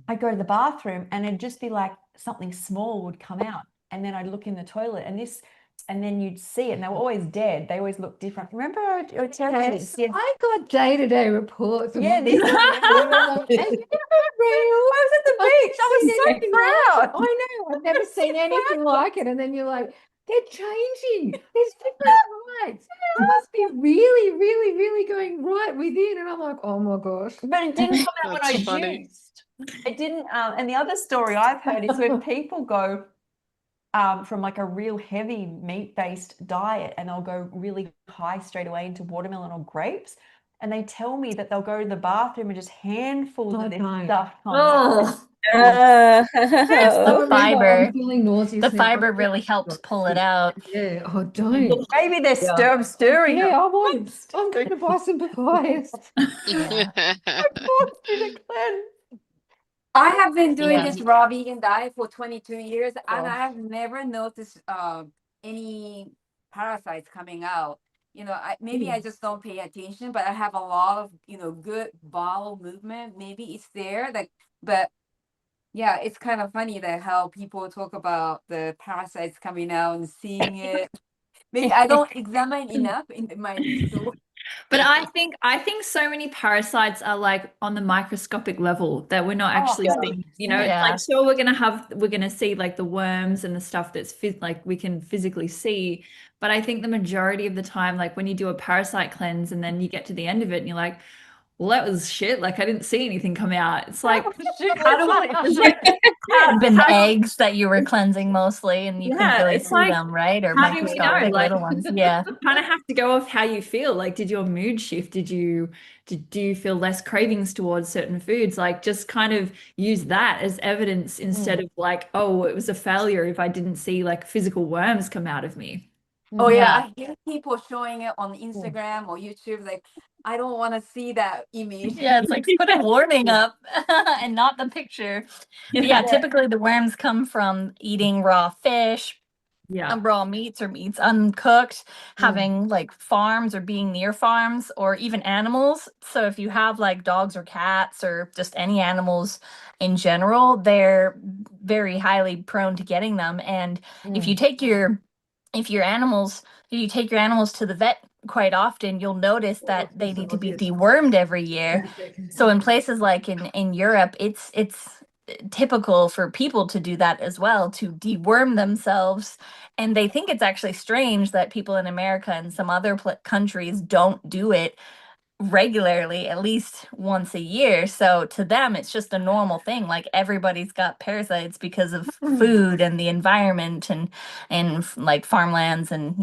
I'd go to the bathroom and it'd just be like something small would come out. And then I'd look in the toilet and then you'd see it, and they were always dead. They always looked different. Remember I was telling you this? Yes. I got day-to-day reports. Yeah, of this what is I I was at the beach. I was so proud. I know. I've never seen anything like it. And then you're like, they're changing. There's different lights. It must be really, really, really going right within. And I'm like, oh my gosh. But it didn't come out when I That's funny. juiced. It didn't. And the other story I've heard is when people go from like a real heavy meat-based diet and they'll go really high straight away into watermelon or grapes, and they tell me that they'll go to the bathroom and just handfuls of this stuff comes out. It's the remember fiber. I'm feeling nauseous The now. fiber really helps pull it out. Yeah. Oh, don't. Maybe they're stirring Yeah, them. I'm going to buy some papayas. I forced you to cleanse. I have been doing Yeah. this raw vegan diet for 22 years, and Gosh. I have never noticed any parasites coming out. You know, maybe I just don't pay attention, but I have a lot of, good bowel movement. Maybe it's there, but yeah, it's kind of funny that how people talk about the parasites coming out and seeing it. Maybe I don't examine enough in my store. But I think so many parasites are like on the microscopic level that we're not actually seeing. You know, Yeah. like sure we're gonna see like the worms and the stuff that's like we can physically see. But I think the majority of the time, like when you do a parasite cleanse and then you get to the end of it and you're like, well, that was shit. Like I didn't see anything come out. It's like, how do Had been eggs that you were cleansing mostly, and you couldn't Yeah, really it's see like, them, right? Or how do we know? microscopic Like, little ones. Yeah. you kind of have to go off how you feel. Like, did your mood shift? Do you feel less cravings towards certain foods? Like, just kind of use that as evidence instead of like, oh, it was a failure if I didn't see like physical worms come out of me. Oh yeah, Yeah. I hear people showing it on Instagram or YouTube. Like, I don't want to see that image. Yeah, it's like put a warning up and not the picture. But yeah, typically the worms come from eating raw fish, Yeah. raw meats or meats uncooked, having like farms or being near farms, or even animals. So if you have like dogs or cats or just any animals in general, they're very highly prone to getting them. And if you take your animals to the vet quite often, you'll notice that they need to be dewormed every year. So in places like in Europe, it's typical for people to do that as well, to deworm themselves. And they think it's actually strange that people in America and some other countries don't do it regularly, at least once a year. So to them, it's just a normal thing. Like everybody's got parasites because of food and the environment and like farmlands and,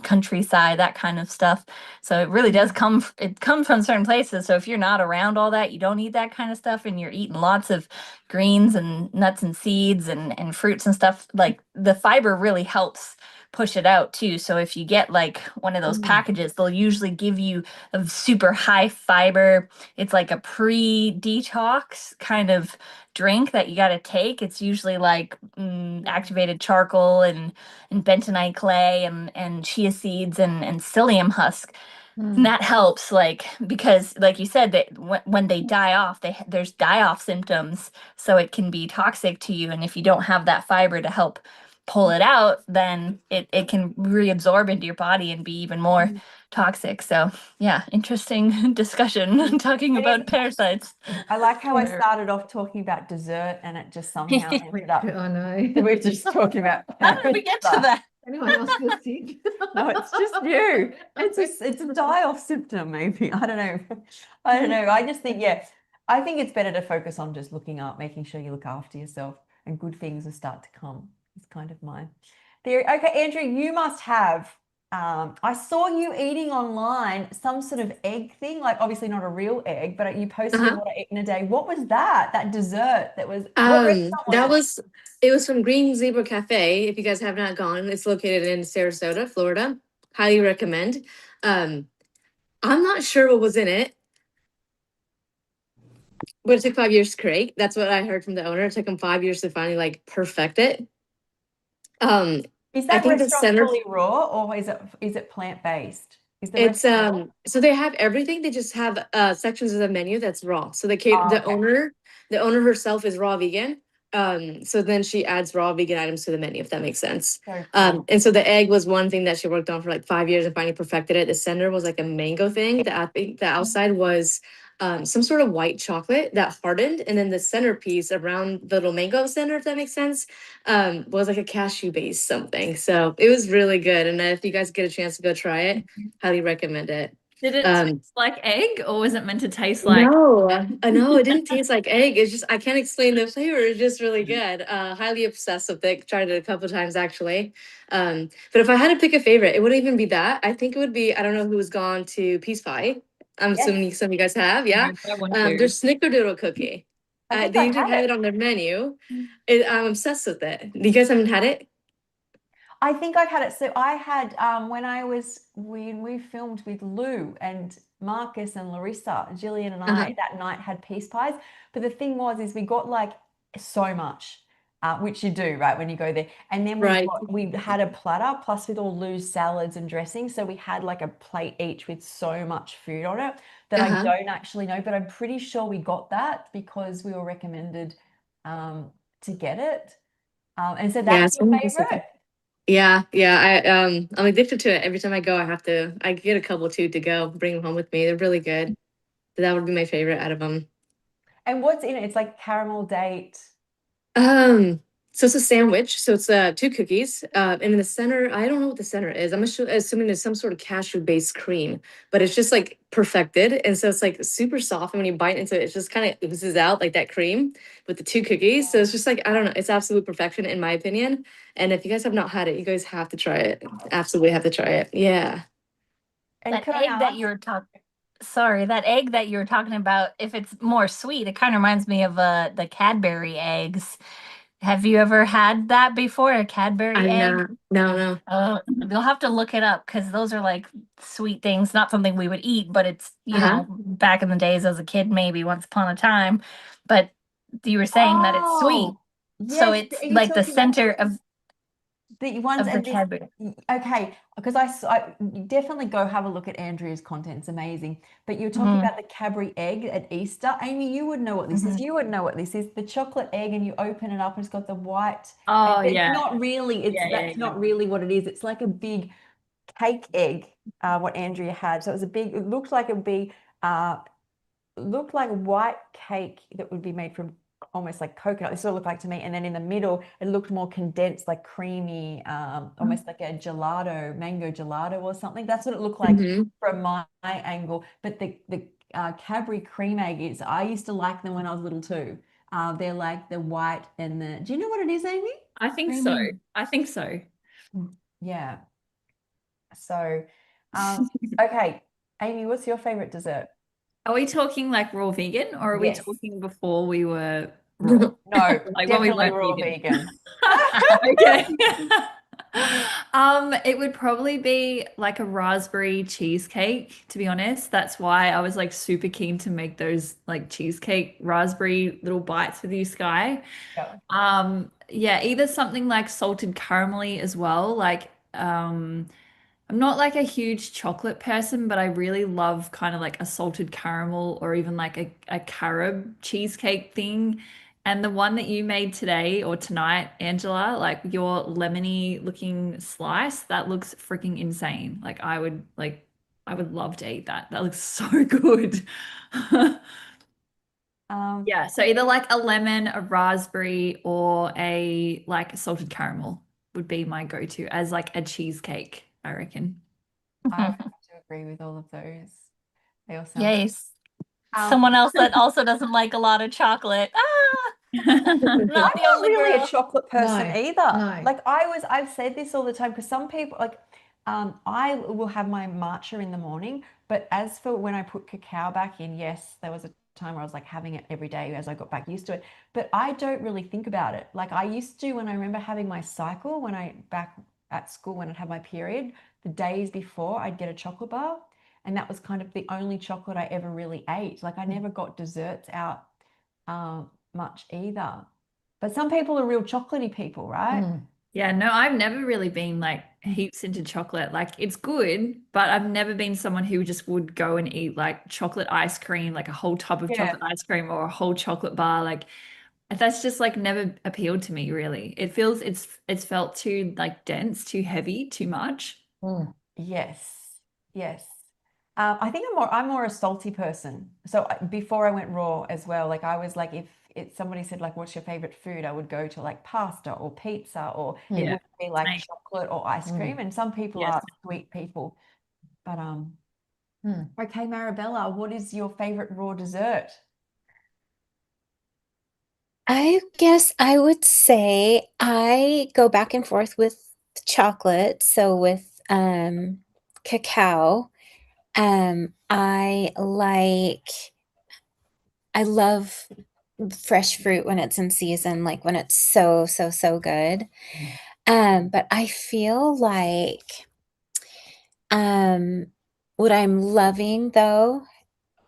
countryside, that kind of stuff. So it really does come from certain places. So if you're not around all that, you don't eat that kind of stuff, and you're eating lots of greens and nuts and seeds and fruits and stuff, like the fiber really helps push it out too. So if you get like one of those packages, they'll usually give you a super high fiber. It's like a pre-detox kind of drink that you got to take. It's usually like activated charcoal and bentonite clay and chia seeds and psyllium husk. And that helps, like, because like you said, that when they die off, there's die-off symptoms, so it can be toxic to you. And if you don't have that fiber to help pull it out, then it can reabsorb into your body and be even more toxic. So yeah, interesting discussion talking about parasites. I like how I started off talking about dessert and it just somehow ended up. I know. We're just talking about. How did we get to that? Anyone else feel sick? No, it's just you. It's a die-off symptom, maybe. I don't know. I just think, I think it's better to focus on just looking up, making sure you look after yourself, and good things will start to come. It's kind of my theory. Okay, Andrew, you must have. I saw you eating online some sort of egg thing, like obviously not a real egg, but you posted what I ate in a day. What was that? That dessert that was. It was from Green Zebra Cafe. If you guys have not gone, it's located in Sarasota, Florida. Highly recommend. I'm not sure what was in it. but it took 5 years to create. That's what I heard from the owner. It took him 5 years to finally like perfect it. Is I that think the restaurant center fully raw or is it plant-based? Is the it's restaurant raw? so they have everything. They just have sections of the menu that's raw. So Oh, the okay. owner herself is raw vegan. So then she adds raw vegan items to the menu, if that makes sense. So cool. And so the egg was one thing that she worked on for like 5 years and finally perfected it. The center was like a mango thing. The outside was some sort of white chocolate that hardened, and then the centerpiece around the little mango center, if that makes sense, was like a cashew based something. So it was really good. And if you guys get a chance to go try it, highly recommend it. Did it taste like egg, or was it meant to taste like? No, no, it didn't taste like egg. It's just I can't explain the flavor. It's just really good. Highly obsessed with it. Tried it a couple of times actually. But if I had to pick a favorite, it wouldn't even be that. I think it would be, I don't know who's gone to Peace Pie. I'm assuming Yes. some of you guys have, yeah. I want to. Their snickerdoodle cookie. I think They I've usually had have it. it on their menu. I'm obsessed with it. You guys haven't had it? I think I've had it. So I had when we filmed with Lou and Marcus and Larissa, Jillian and I that night had peace pies. But the thing is we got like so much, which you do, right, when you go there. And then Right. we had a platter plus with all Lou's salads and dressing. So we had like a plate each with so much food on it that I don't actually know, but I'm pretty sure we got that because we were recommended to get it. And so that's your favorite? Yeah, I'm addicted to it. Every time I go, I get a couple too to go, bring them home with me. They're really good. So that would be my favorite out of them. And what's in it? It's like caramel date. So it's a sandwich. So it's 2 cookies. And in the center, I don't know what the center is. I'm assuming it's some sort of cashew-based cream, but it's just like perfected. And so it's like super soft. And when you bite into it, it's just kind of oozes out like that cream with the 2 cookies. So it's just like, I don't know, it's absolute perfection in my opinion. And if you guys have not had it, you guys have to try it. Absolutely have to try it. Yeah. And That can I egg that ask? you were talking, sorry, that egg that you were talking about, if it's more sweet, it kind of reminds me of the Cadbury eggs. Have you ever had that before, a Cadbury I'm egg? not, no. You'll have to look it up because those are like sweet things, not something we would eat, but it's, you know, back in the days as a kid, maybe once upon a time. But you were saying that it's sweet. Oh, So yes. it's Are you like the talking about center of the ones the and this? Cadbury. Okay, because I you definitely go have a look at Andrea's content. It's amazing. But you're talking about the Cadbury egg at Easter. Amy, you would know what this is. You would know what this is. The chocolate egg, and you open it up, and it's got the white. Oh, and yeah. It's not really. That's not really what it is. It's like a big cake egg. What Andrea had. So it was a big. It looked like it would be. Looked like white cake that would be made from almost like coconut. This sort of looked like to me. And then in the middle, it looked more condensed, like creamy, almost like a gelato, mango gelato or something. That's what it looked like from my angle. But the Cadbury cream egg is, I used to like them when I was little too. They're like the white and the, do you know what it is, Amy? I think so. I think so. Yeah. So, okay. Amy, what's your favorite dessert? Are we talking like raw vegan, or are we Yes. talking before we were raw? No, Like when we definitely weren't raw vegan. vegan. Okay. It would probably be like a raspberry cheesecake, to be honest. That's why I was like super keen to make those like cheesecake raspberry little bites with you, Skye. Yeah. Yeah, either something like salted caramelly as well. Like, I'm not like a huge chocolate person, but I really love kind of like a salted caramel or even like a carob cheesecake thing. And the one that you made today or tonight, Angela, like your lemony looking slice, that looks freaking insane. I would love to eat that. That looks so good. Yeah, so either like a lemon, a raspberry, or a like salted caramel would be my go-to as like a cheesecake, I reckon. I have to agree with all of those. They all sound Yes. Someone else that also doesn't like a lot of chocolate. I'm not really a chocolate person No, either. no. Like I've said this all the time because some people like I will have my matcha in the morning, but as for when I put cacao back in, yes, there was a time where I was like having it every day as I got back used to it. But I don't really think about it. Like I used to when I remember having my cycle when I back at school when I'd have my period, the days before I'd get a chocolate bar. And that was kind of the only chocolate I ever really ate. Like I never got desserts out much either. But some people are real chocolatey people, right? Yeah, no, I've never really been like heaps into chocolate. Like it's good, but I've never been someone who just would go and eat like chocolate ice cream, like a whole tub of Yeah. chocolate ice cream or a whole chocolate bar. Like that's just like never appealed to me really. It feels it's felt too like dense, too heavy, too much. Yes, yes. I think I'm more a salty person. So before I went raw as well, like I was like, if somebody said like, "What's your favorite food?" I would go to like pasta or pizza, or it Yeah. would be like Same. chocolate or ice cream. And some people Yes. are sweet people. But okay, Marabella, what is your favorite raw dessert? I guess I would say I go back and forth with chocolate. So with cacao, I love fresh fruit when it's in season, like when it's so, so, so good. But I feel like what I'm loving though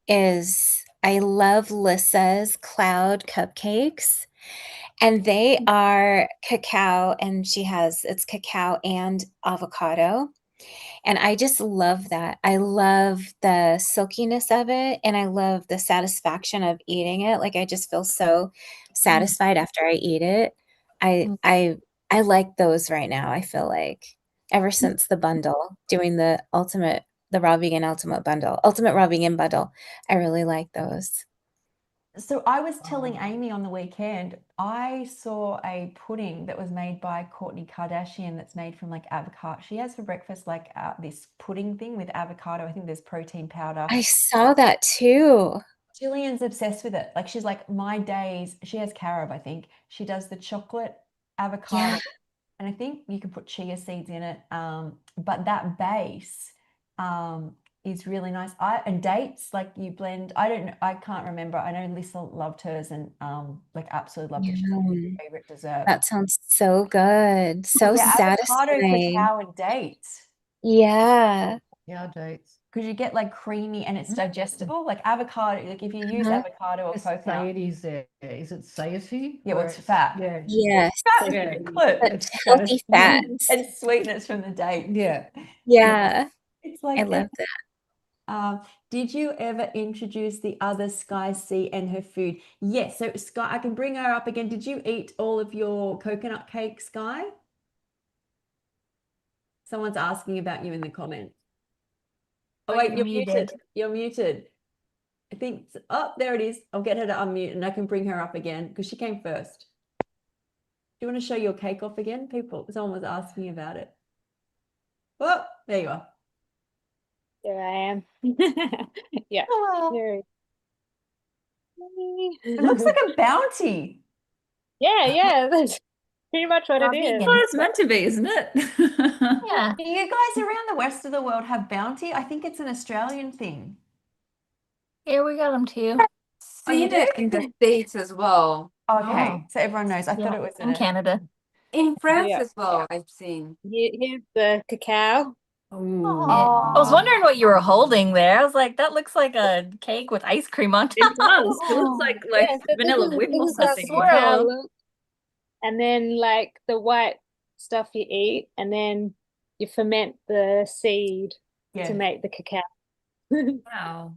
is I love Lissa's cloud cupcakes. And they are cacao, and it's cacao and avocado. And I just love that. I love the silkiness of it, and I love the satisfaction of eating it. Like I just feel so satisfied after I eat it. I like those right now. I feel like ever since the bundle, doing the raw vegan ultimate raw vegan bundle, I really like those. So I was telling Amy on the weekend, I saw a pudding that was made by Kourtney Kardashian that's made from like avocado. She has for breakfast like this pudding thing with avocado. I think there's protein powder. I saw that too. Jillian's obsessed with it. Like she's like, my days, she has carob, I think. She does the chocolate avocado. Yeah. And I think you can put chia seeds in it. But that base is really nice. And dates, like you blend, I can't remember. I know Lisa loved hers and like absolutely loved it. She's Yum. her favorite dessert. That sounds so good. So Yeah, avocado, satisfying. cacao, and dates. Yeah. Yeah, dates. Because you get like creamy and it's digestible. Like avocado, like if you use avocado or coconut. Satiety's there. Is it satiety? Yeah, well, it's fat. Yeah. Yes. Fat with Yeah. chocolate. But It's healthy satisfying. fats. And sweetness from the date. Yeah. Yeah. It's like I love that. Did you ever introduce the other Skye'S and her food? Yes. So Skye, I can bring her up again. Did you eat all of your coconut cake, Skye? Someone's asking about you in the comments. Oh, wait, you're muted. You're muted. I think, oh, there it is. I'll get her to unmute and I can bring her up again because she came first. Do you want to show your cake off again? Someone was asking about it. Oh, there you are. There I am. Yeah. Oh, There it looks like a bounty. yeah, that's pretty much what Raw it is. vegan. Well, it's meant to be, isn't it? Yeah. Do you guys around the rest of the world have bounty? I think it's an Australian thing. Here we got them too. Seen you it in the States as well. Okay, Oh. so everyone knows. I thought Yeah, it was in Canada. In France Yeah. as well, I've seen. Here's the cacao. I was wondering what you were holding there. I was like, that looks like a cake with ice cream on top. It does. It looks like Yeah, so vanilla this whip or is how something. the cacao Swirl. looks. And then like the white stuff you eat, and then you ferment the seed Yeah. to make the cacao. Wow.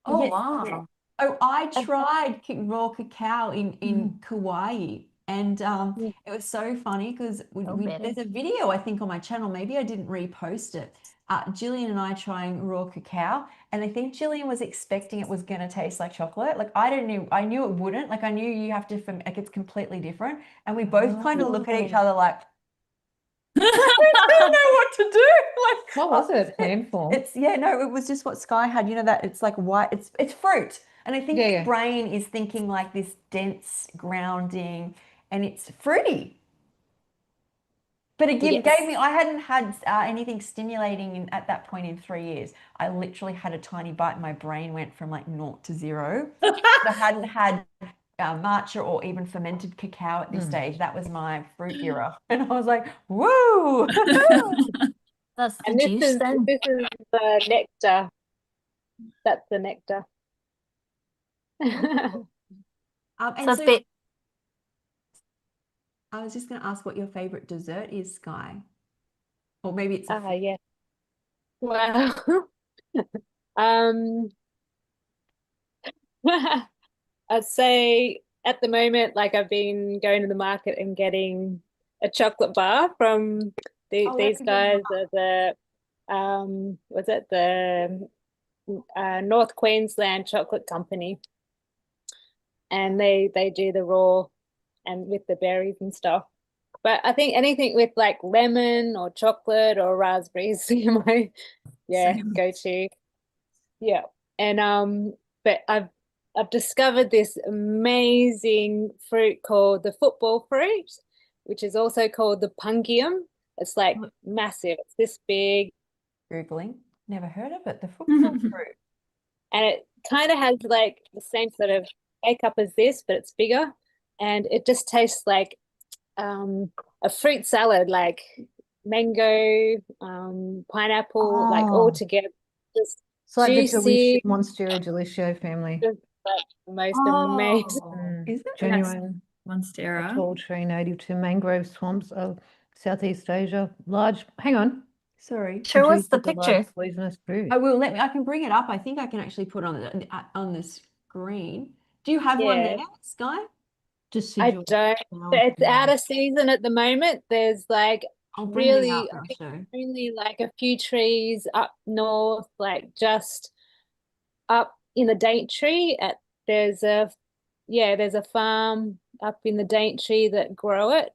Oh, Yes. wow. Oh, I tried raw cacao in Kauai, and it was so funny because there's a video I think on my channel. Maybe I didn't repost it. Jillian and I trying raw cacao, and I think Jillian was expecting it was going to taste like chocolate. Like I knew it wouldn't. Like I knew you have to like it's completely different, and we both kind of look at each other like. I don't know what to do. Like, What was it? Painful. It was just what Skye had. You know that it's like white. It's fruit, and I think the brain is thinking like this dense grounding, and it's fruity. But it gave me. I hadn't had anything stimulating at that point in 3 years. I literally had a tiny bite, and my brain went from like 0 to 0. I hadn't had matcha or even fermented cacao at this stage. That was my fruit era, and I was like, "Woo!" That's the And this juice is then. the nectar. That's the nectar. And So it's so ba- I was just going to ask what your favorite dessert is, Sky, or maybe it's a fruit. Yeah. Well, um, I'd say at the moment, like I've been going to the market and getting a chocolate bar from Oh, these that's a good guys at the was it the North Queensland Chocolate Company, and they do the raw and with the berries and stuff. But I think anything with like lemon or chocolate or raspberries, my Same. go-to. Yeah. And but I've discovered this amazing fruit called the football fruit, which is also called the pungium. It's like massive. It's this big, Googling. Never heard of it. The football fruit. and it kind of has like the same sort of makeup as this, but it's bigger. And it just tastes like a fruit salad, like mango, pineapple, like all Oh. together. Just It's like the juicy, Monstera Delicio family. just like the most amazing. Oh, Is it? Genuine, a Monstera. tall tree native to mangrove swamps of Southeast Asia. Large, hang on, Sorry. show us the produces a large picture. poisonous fruit. I will I can bring it up. I think I can actually put on the screen. Do you have one there, Yeah, Sky? I Deciduous don't. flowers. It's out of season at the moment. There's like I'll bring it really, up. I I'll think show. only like a few trees up north, like just up in the Daintree. There's there's a farm up in the Daintree that grow it.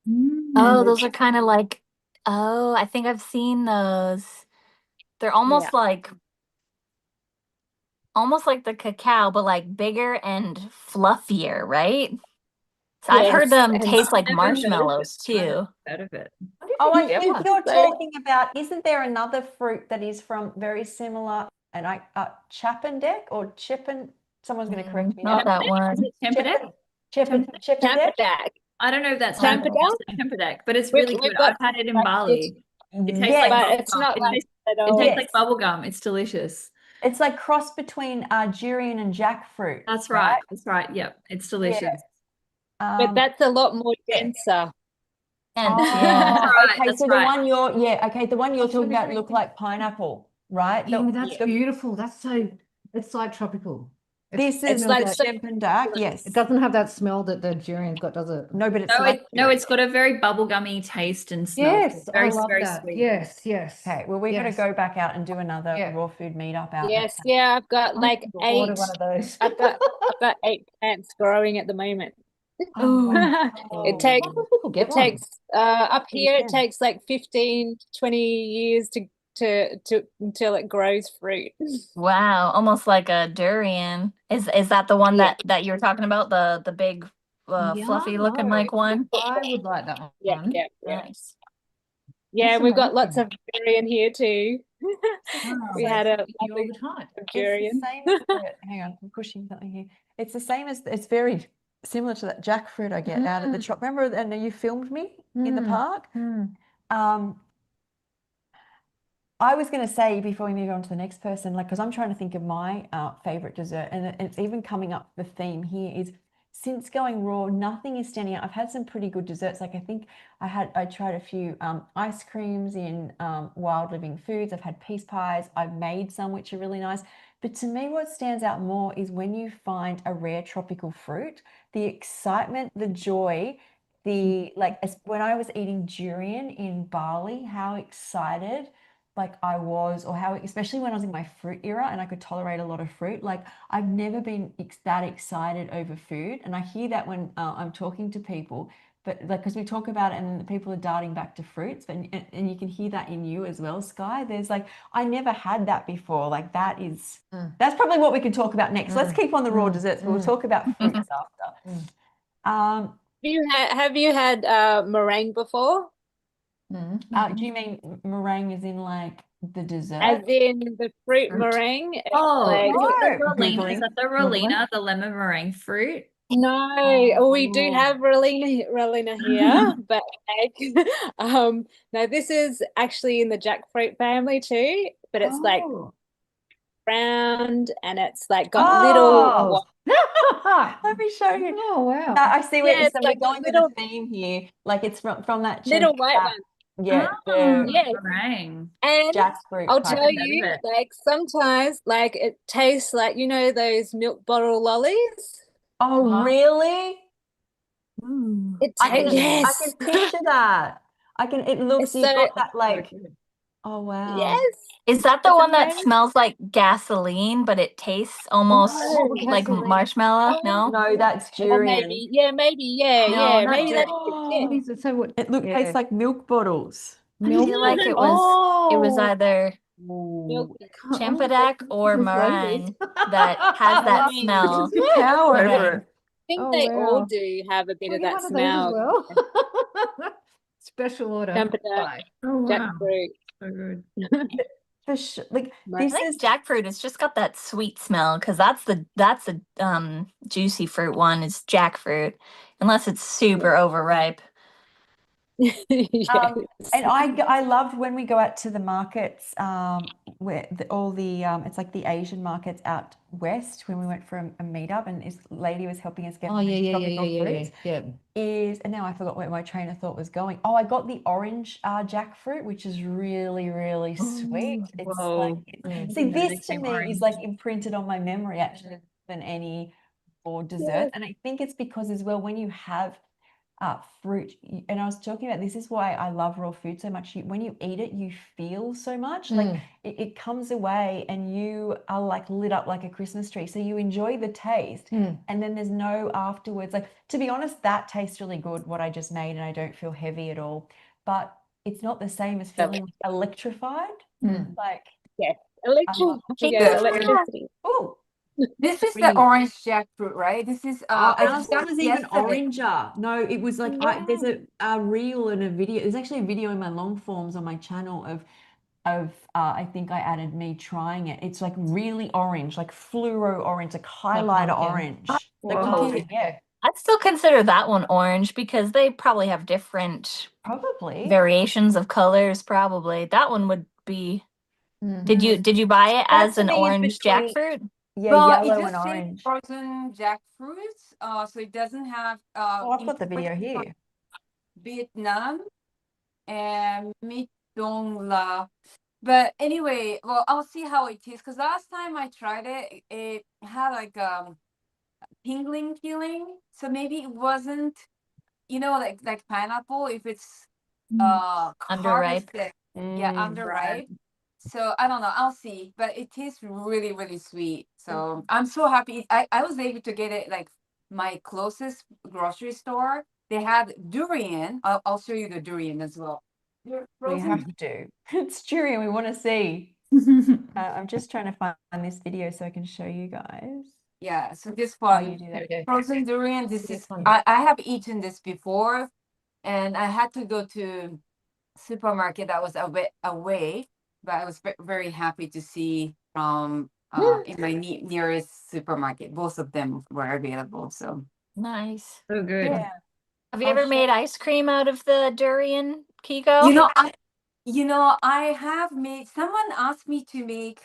Oh, And those are kind of like, oh, I think I've seen those. They're almost like the cacao, but like bigger and fluffier, right? So I've heard yes, them and taste like Never heard of it. marshmallows Never too. heard of it. Oh, I get think one? you're So- talking about, isn't there another fruit that is from very similar, and Chappaneck or Chippen? Someone's going to correct me Not now. that one. Is it Temperdeck? Chippendeck? Tampadek. I don't know if that's Tampadek? Temperdeck, but it's We've really good. got I've had it in like Bali. It tastes Yes. like but it's bubblegum. not like at It all. tastes like Yes. bubble gum. It's delicious. It's like cross between durian and jackfruit. That's right. That's right. Yep. It's delicious. But that's a lot more denser. And Oh, yeah. Right, okay. that's So right. the one you're talking about looked like pineapple, right? Yeah, that's beautiful. That's so, it's like tropical. This It's is like the Chippendak. Yes. It doesn't have that smell that the durian's got, does it? No, but it's No, like it's got a very bubblegummy taste and smell. Yes, Very, I love very that. sweet. Yes, yes. okay. Well, we're going to Yes. go back out and do another Yeah. raw food meetup out. Yes, yeah, I've got like I order 8. one of those. I've got 8 plants growing at the moment. Oh, It takes People get it one. takes up here it can. takes like 15 to 20 years to until it grows fruit. Wow, almost like a durian. Is that the one Yeah. that you were talking about? The big fluffy looking no. like one? I would like that one. Yeah. Nice. Yeah, That's we've got lots amazing. of durian here too. We So had a All lovely the time. durian. It's the same as hang on, I'm pushing something here. It's the same as it's very similar to that jackfruit I get out at the shop. Remember, and you filmed me in the park. I was going to say before we move on to the next person, like, because I'm trying to think of my favorite dessert, and it's even coming up. The theme here is since going raw, nothing is standing out. I've had some pretty good desserts. Like I think I tried a few ice creams in Wild Living Foods. I've had peace pies. I've made some which are really nice. But to me, what stands out more is when you find a rare tropical fruit, the excitement, the joy, when I was eating durian in Bali, how excited like I was, or how, especially when I was in my fruit era and I could tolerate a lot of fruit, like I've never been that excited over food. And I hear that when I'm talking to people, but like, because we talk about it and people are darting back to fruits, but and you can hear that in you as well, Sky. There's like, I never had that before. Like that is, that's probably what we can talk about next. Let's keep on the raw desserts. We'll talk about fruits after. Have you had meringue before? Do you mean meringue as in like the dessert? As in the fruit meringue? It's Oh, like, is Googling. that the Rolina, the lemon meringue fruit? no, we do have Rolina here, but like, no, this is actually in the jackfruit family too, but it's like round and it's like got little Oh, Oh, let me show you. wow. I see where Yeah, it's so we're like got going with a little theme here. Like it's from that little cherry, white ones. yeah, Oh, the Yeah. meringue. And jackfruit I'll type. tell you, it. like sometimes like it tastes like, you know, those milk bottle lollies. Oh, really? It I can tastes, I yes. can picture that. It looks, It's you've so, got that like, oh wow. yes, Is that the it's one that amazing. smells like gasoline, but it tastes almost Oh, like gasoline. marshmallow? Oh, No? No, that's or durian. maybe, yeah, maybe, yeah, No, yeah, not maybe durian. that's it. What is it? So what? It Yeah. tastes like milk bottles. I Milk? feel like it was Oh, either Milk. Champadak or the flavors. meringue that has that I mean, smell. It's cacao over Okay. it. I think Oh, they all wow. do have a bit Can we of get that one of those as smell. well? Special order. Champadak, Bye. Oh, wow. jackfruit. So good. For sure. Like Right. I this think is jackfruit has just got that sweet smell because that's the juicy fruit one is jackfruit, unless it's super overripe. Yes. and I loved when we go out to the markets, where all the it's like the Asian markets out west when we went for a meetup, and this lady was helping us get Oh, yeah, tropical fruits. yeah. And now I forgot where my train of thought was going. Oh, I got the orange jackfruit, which is really, really sweet. It's like see, this to me is like imprinted on my memory actually than any for dessert. And I think it's because as well when you have fruit, and I was talking about this is why I love raw food so much. When you eat it, you feel so much like it comes away and you are like lit up like a Christmas tree. So you enjoy the taste, and then there's no afterwards. Like to be honest, that tastes really good, what I just made, and I don't feel heavy at all. But it's not the same as feeling electrified. Like Yes. I love Yeah, electricity. oh. This is the orange jackfruit, right? This is I Ours just was even yesterday. oranger. No, it was like there's a reel and a video. There's actually a video in my long forms on my channel of I think I added me trying it. It's like really orange, like fluoro orange, like highlighter orange. They call it, yeah, I'd still consider that one orange because they probably have different probably. variations of colors. Probably that one would be. Did you buy it That as to an me is orange between jackfruit? yeah, Well, it yellow and just says orange. frozen jackfruit, so it doesn't have Oh, I've got the video imported from here. Vietnam and Mít Đông La. But anyway, well, I'll see how it tastes because last time I tried it, it had like tingling feeling. So maybe it wasn't, like pineapple if it's Underripe. harvested, yeah, underripe. So I don't know, I'll see, but it tastes really, really sweet. So I'm so happy. I was able to get it like my closest grocery store. They had durian. I'll show you the durian as well. We Frozen have to. It's durian. We want to see. I'm just trying to find this video so I can show you guys. Yeah, so this Oh, one, you do that. frozen durian, this is, I have eaten this before, and I had to go to supermarket that was a bit away, but I was very happy to see from in my nearest supermarket. Both of them were available, so. Nice. So good. Yeah. Have you ever made ice cream out of the durian, Kiko? I have made, someone asked me to make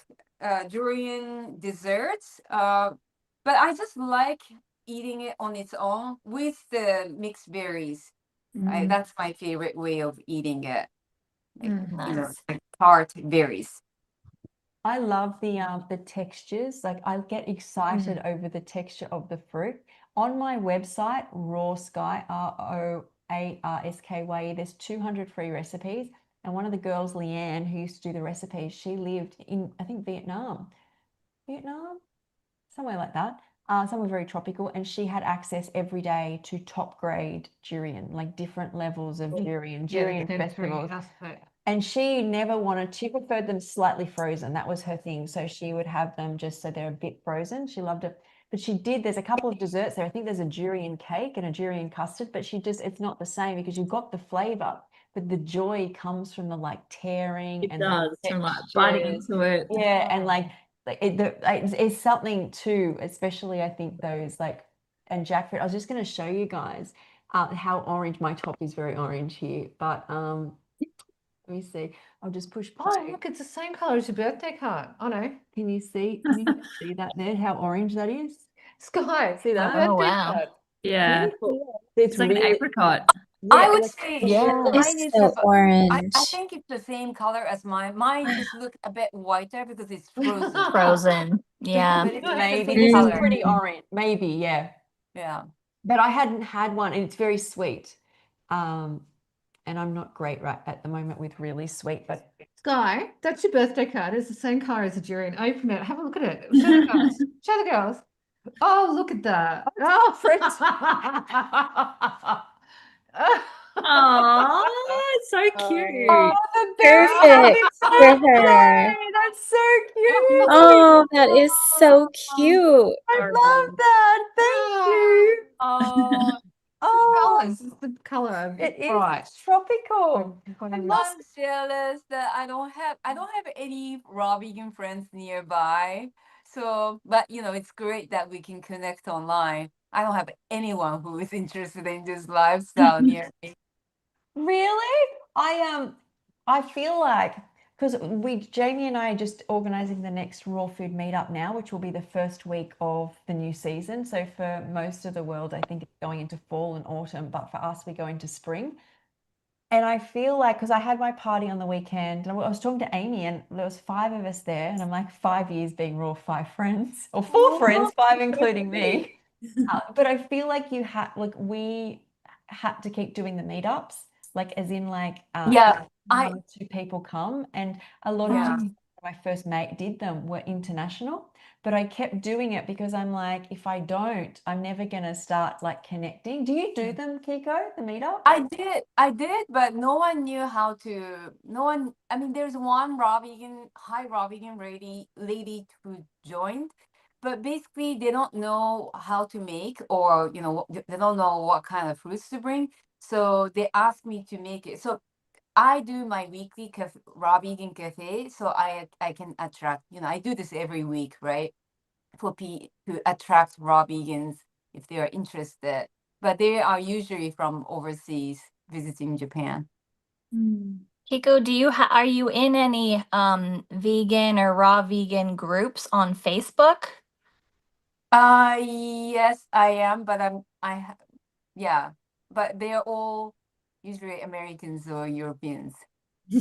durian desserts, but I just like eating it on its own with the mixed berries. That's my favorite way of eating it. Nice. Like tart berries. I love the textures. Like I get excited over the texture of the fruit. On my website, Raw Sky, ROARSKY, there's 200 free recipes. And one of the girls, Leanne, who used to do the recipes, she lived in, I think, Vietnam, somewhere like that. Somewhere very tropical, and she had access every day to top grade durian, like different levels of durian festivals. And she never she preferred them slightly frozen. That was her thing. So she would have them just so they're a bit frozen. She loved it. But there's a couple of desserts there. I think there's a durian cake and a durian custard, but it's not the same because you've got the flavor, but the joy comes from the like tearing and does, the from like biting textures. into it. Yeah, and like it's something too, especially I think those like, and jackfruit. I was just going to show you guys how orange my top is, very orange here, but Let me see. I'll just push Oh, play. look, it's the same color as your birthday card. Oh no. Can you see? Can you see that there? How orange that is? Sky, See that? Oh, birthday wow. card. Yeah. Beautiful. It's like an really, apricot. I yeah, would like, say yeah. It mine is is so I orange. think it's the same color as mine. Mine just look a bit whiter because it's frozen. Frozen. Yeah. But it's the Maybe same this is color. pretty orange. Maybe, yeah. Yeah. But I hadn't had one, and it's very sweet. And I'm not great right at the moment with really sweet, but Sky, that's your birthday card. It's the same color as the durian. Open it. Have a look at it. Show the girls. Show the girls. Oh, look at that. Oh, friends. Oh, it's so cute. Oh, the Perfect it's so for her. cute. That's so cute. Oh, that is so cute. I love that. Thank you. Oh, Oh, Colors. It's the color of it is bright. tropical. I'm jealous that I don't have any raw vegan friends nearby. So, but it's great that we can connect online. I don't have anyone who is interested in this lifestyle near me. Really? I feel like because Jamie and I are just organizing the next raw food meetup now, which will be the first week of the new season. So for most of the world, I think it's going into fall and autumn, but for us, we go into spring. And I feel like because I had my party on the weekend, and I was talking to Amy, and there was 5 of us there, and I'm like 5 years being raw 5 friends or 4 friends, 5 including me. But I feel like we had to keep doing the meetups, like as in Yeah, I 1 or 2 people come, and a lot of yeah. times when my first mate did them were international, but I kept doing it because I'm like, if I don't, I'm never gonna start like connecting. Do you do them, Kiko, the meetup? I did, but no one knew how to. No one. I mean, there's one high raw vegan lady who joined, but basically they don't know how to make, or they don't know what kind of fruits to bring. So they asked me to make it. So I do my weekly raw vegan cafe, so I can attract. I do this every week, right? To attract raw vegans if they are interested. But they are usually from overseas visiting Japan. Kiko, are you in any vegan or raw vegan groups on Facebook? Yes, I am, but yeah, but they are all usually Americans or Europeans.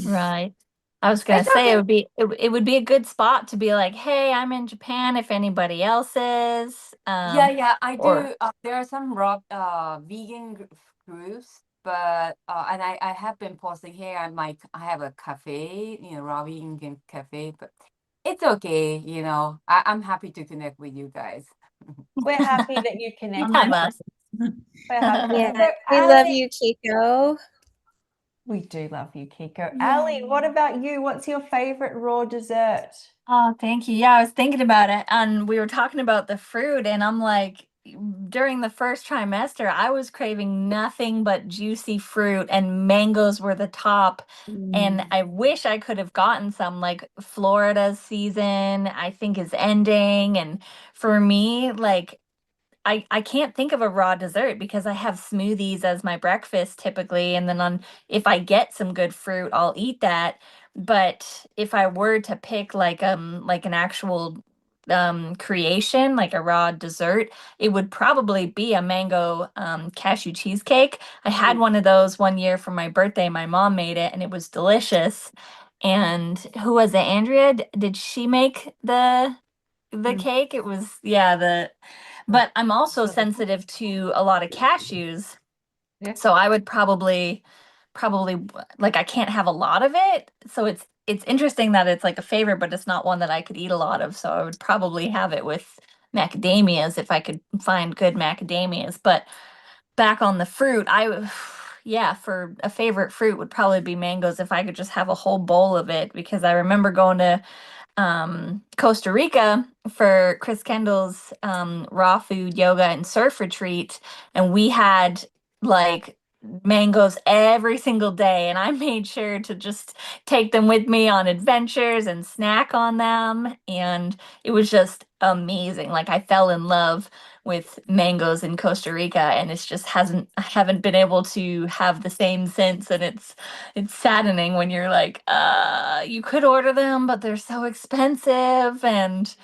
Right. I was gonna It's say okay. it would be a good spot to be like, hey, I'm in Japan if anybody else is. Yeah, I Or do. There are some raw vegan groups, but and I have been posting here. I have a cafe, raw vegan cafe, but it's okay. I'm happy to connect with you guys. We're happy that you connect. have us. We're happy. Yeah, So, we love Ali, you, Kiko. we do love you, Kiko. Yeah. Ali, what about you? What's your favorite raw dessert? Oh, thank you. Yeah, I was thinking about it, and we were talking about the fruit, and I'm like, during the first trimester, I was craving nothing but juicy fruit, and mangoes were the top. And I wish I could have gotten some, like Florida's season, I think is ending. And for me, like I can't think of a raw dessert because I have smoothies as my breakfast typically, and then if I get some good fruit, I'll eat that. But if I were to pick like an actual creation, like a raw dessert, it would probably be a mango cashew cheesecake. I had one of those one year for my birthday. My mom made it and it was delicious. And who was it? Andrea? Did she make the cake? It was, yeah, but I'm also sensitive to a lot of cashews. Yeah. So I would probably like I can't have a lot of it. So it's interesting that it's like a favorite, but it's not one that I could eat a lot of. So I would probably have it with macadamias if I could find good macadamias. But back on the fruit, yeah, for a favorite fruit would probably be mangoes if I could just have a whole bowl of it, because I remember going to Costa Rica for Chris Kendall's raw food yoga and surf retreat, and we had like mangoes every single day, and I made sure to just take them with me on adventures and snack on them, and it was just amazing. Like I fell in love with mangoes in Costa Rica, and it's just I haven't been able to have the same since, and it's saddening when you're like, you could order them, but they're so expensive. And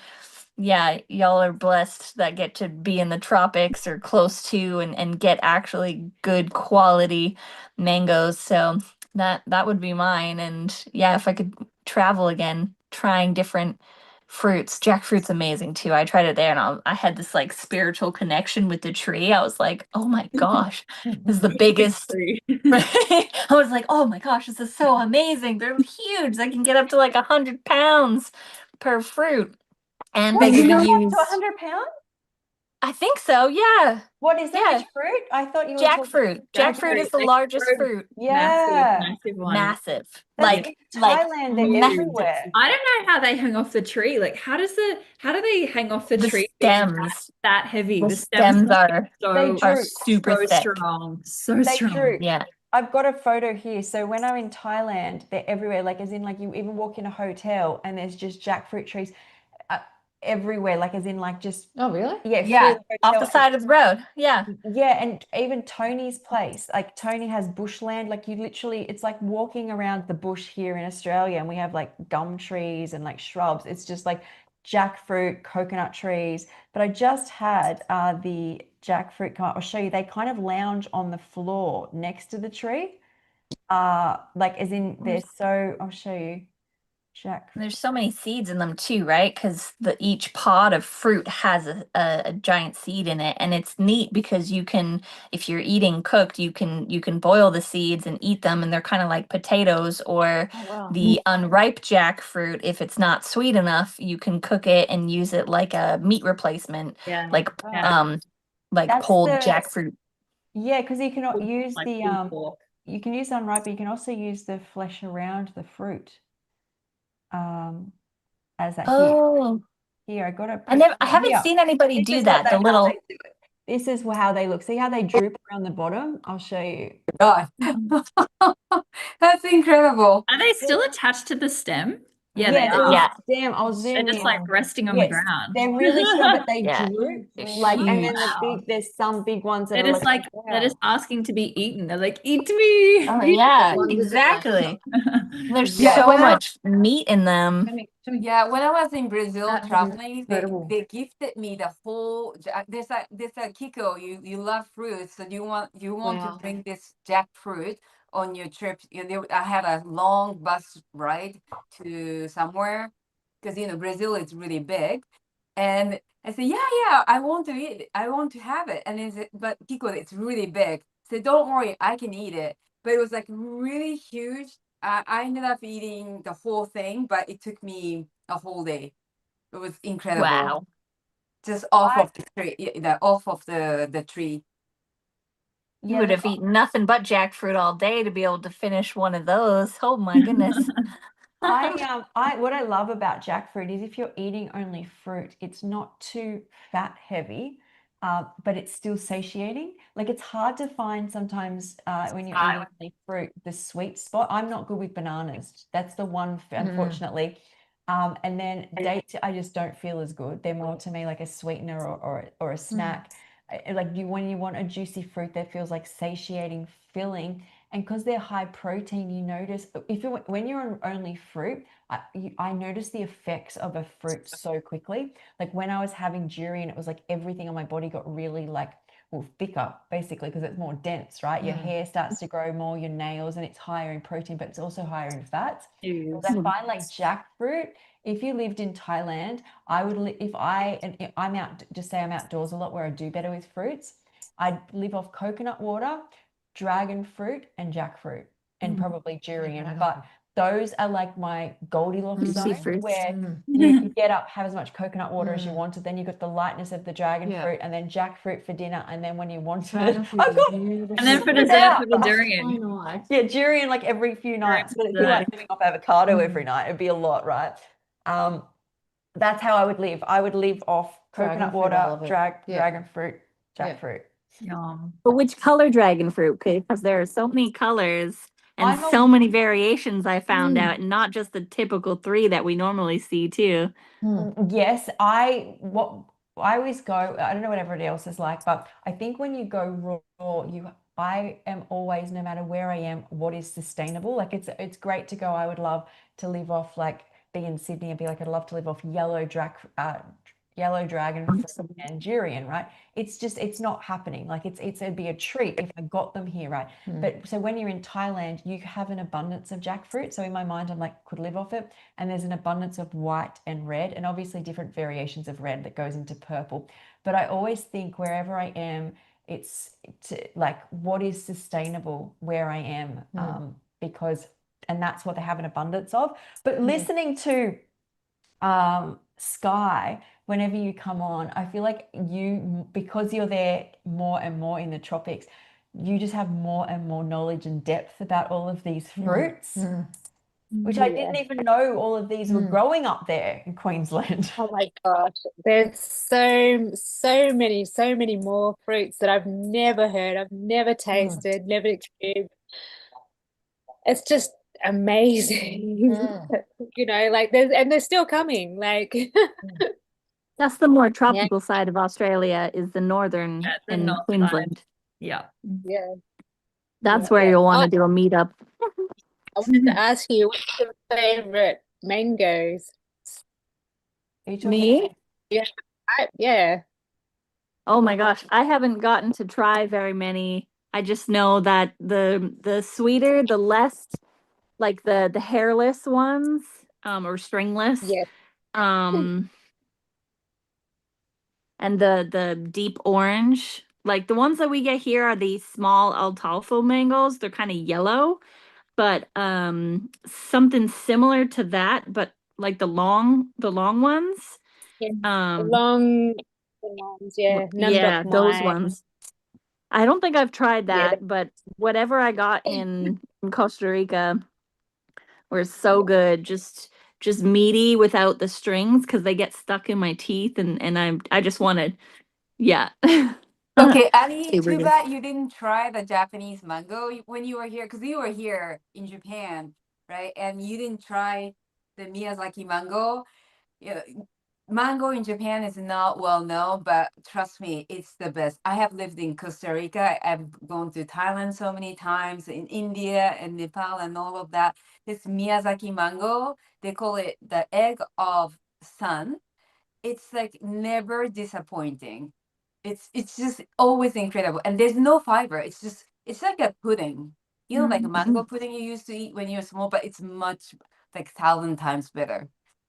yeah, y'all are blessed that get to be in the tropics or close to and get actually good quality mangoes. So that would be mine. And yeah, if I could travel again, trying different fruits. Jackfruit's amazing too. I tried it there, and I had this like spiritual connection with the tree. I was like, oh my gosh, this is the biggest. I was like, oh my gosh, this is so amazing. They're huge. They can get up to like 100 pounds per fruit. And they Wait, can you be go up used. to 100 pounds? I think so, yeah. What is that? Yeah. Which fruit? I thought you were talking. Jackfruit. Jackfruit is the Jackfruit. largest fruit. Yeah. Massive one. Massive. That's Like in Thailand, they're massive. everywhere. I don't know how they hang off the tree. Like, how do they hang off the The tree being stems. that heavy? The The stems stems are They so droop. super so thick. strong, so They strong. droop. Yeah. I've got a photo here. So when I'm in Thailand, they're everywhere. Like as in like you even walk in a hotel and there's just jackfruit trees everywhere. Like as in like just Oh, really? yeah, Yeah, through the off the hotel. side of the road. Yeah. Yeah, and even Tony's place, like Tony has bushland. Like you literally, it's like walking around the bush here in Australia, and we have like gum trees and like shrubs. It's just like jackfruit, coconut trees. But I just had the jackfruit come up. I'll show you. They kind of lounge on the floor next to the tree. Like as in they're so. I'll show you. Jackfruit. There's so many seeds in them too, right? Because each pod of fruit has a giant seed in it, and it's neat because you can, if you're eating cooked, you can boil the seeds and eat them, and they're kind of like potatoes. Or Oh, wow. the unripe jackfruit, if it's not sweet enough, you can cook it and use it like a meat replacement, Yeah. like Yeah. like That's pulled the jackfruit. yeah, because you can use Like the pulled pork. you can use the unripe, but you can also use the flesh around the fruit. As that Oh, here I got a I haven't here. seen anybody This do is what that. The how little. they do it. This is how they look. See how they droop around the bottom? I'll show you. God. That's incredible. Are they still attached to the stem? Yeah, Yeah, they so are. Yeah. damn, I'll They're zoom just in. like resting on the Yes, ground. they're really strong, but they Yeah. droop. They're Like, and then Wow. there's some big ones that They're are just like, they're wow. just asking to be eaten. They're like, eat me. Oh eat yeah, me." exactly. There's Yeah, so when I much meat in them. Yeah, when I was in Brazil That is traveling, incredible. they gifted me the whole. There's a Kiko. You love fruits, so you want Wow. to bring this jackfruit on your trip. I had a long bus ride to somewhere because Brazil is really big, and I said, yeah, I want to eat it. I want to have it. And then said, but Kiko, it's really big. So don't worry, I can eat it. But it was like really huge. I ended up eating the whole thing, but it took me a whole day. It was incredible. Wow. Just off of the tree, off of the tree. You Yeah, would look, have eaten nothing but jackfruit all day to be able to finish one of those. Oh my goodness. what I love about jackfruit is if you're eating only fruit, it's not too fat heavy, but it's still satiating. Like it's hard to find sometimes when you're eating only fruit, the sweet spot. I'm not good with bananas. That's the one, unfortunately. And then dates, I just don't feel as good. They're more to me like a sweetener or a snack. Like when you want a juicy fruit that feels like satiating, filling. And because they're high protein, you notice when you're on only fruit, I notice the effects of a fruit so quickly. Like when I was having durian, it was like everything on my body got really like thicker, basically, because it's more dense, right? Your hair starts to grow more, your nails, and it's higher in protein, but it's also higher in fats. I find like jackfruit. If you lived in Thailand, I would if I'm out, just say I'm outdoors a lot where I do better with fruits. I'd live off coconut water, dragon fruit, and jackfruit, and probably durian. But those are like my Goldilocks zone fruits. where you get up, have as much coconut water as you wanted, then you got the lightness of the dragon fruit, and then jackfruit for dinner, and then when you wanted it, And then for dessert, for the durian. yeah, durian like every few nights, but it'd be like living off avocado every night. It'd be a lot, right? That's how I would live. I would live off coconut Dragon fruit, I water, love it. dragon fruit, jackfruit. Yum. But which color dragon fruit? Because there are so many colors and I'm a- so many variations I found Mm. out, and not just the typical 3 that we normally see too. Yes, I always go, I don't know what everybody else is like, but I think when you go raw, I am always, no matter where I am, what is sustainable. Like it's great to go. I would love to live off, like, be in Sydney and be like, I'd love to live off yellow dragon fruit and durian, right? It's not happening. Like it'd be a treat if I got them here, right? But so when you're in Thailand, you have an abundance of jackfruit. So in my mind, I'm like, could live off it. And there's an abundance of white and red, and obviously different variations of red that goes into purple. But I always think wherever I am, it's like, what is sustainable where I am, because, and that's what they have an abundance of. But listening to Skye, whenever you come on, I feel like because you're there more and more in the tropics, you just have more and more knowledge and depth about all of these fruits, which I didn't even know all of these were growing up there in Queensland. Oh my gosh, there's so many more fruits that I've never heard, I've never tasted, never experienced. It's just amazing. You know, like they're still coming. Like That's the more tropical side of Australia, is the northern the in north side. Queensland. Yeah. yeah. That's where you'll want to do a meetup. I wanted to ask you, what's your favorite mangoes? Me? Yeah. Oh my gosh, I haven't gotten to try very many. I just know that the sweeter, the less, like the hairless ones, or stringless, Yeah. and the deep orange. Like the ones that we get here are these small alfalfa mangoes. They're kind of yellow, but something similar to that, but like the long ones. Yeah. The long ones, yeah. Yeah, those Numdok ones. I don't think I've tried Yeah, that, but whatever I got in Costa Rica were so good. Just meaty without the strings, because they get stuck in my teeth, and I just wanted, yeah. Okay, Ali, Super too good. bad you didn't try the Japanese mango when you were here, because you were here in Japan, right? And you didn't try the Miyazaki mango. Yeah, mango in Japan is not well known, but trust me, it's the best. I have lived in Costa Rica. I've gone to Thailand so many times, in India and Nepal and all of that. This Miyazaki mango, they call it the egg of sun. It's like never disappointing. It's just always incredible, and there's no fiber. It's like a pudding, like a mango pudding you used to eat when you were small, but it's much, like 1,000 times better.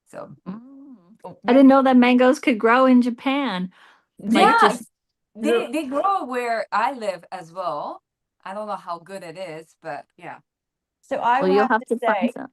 So I didn't know that mangoes could grow in Japan. Like yeah, just they grow where I live as well. I don't know how good it is, but yeah. So I well, will you'll have to find say, some.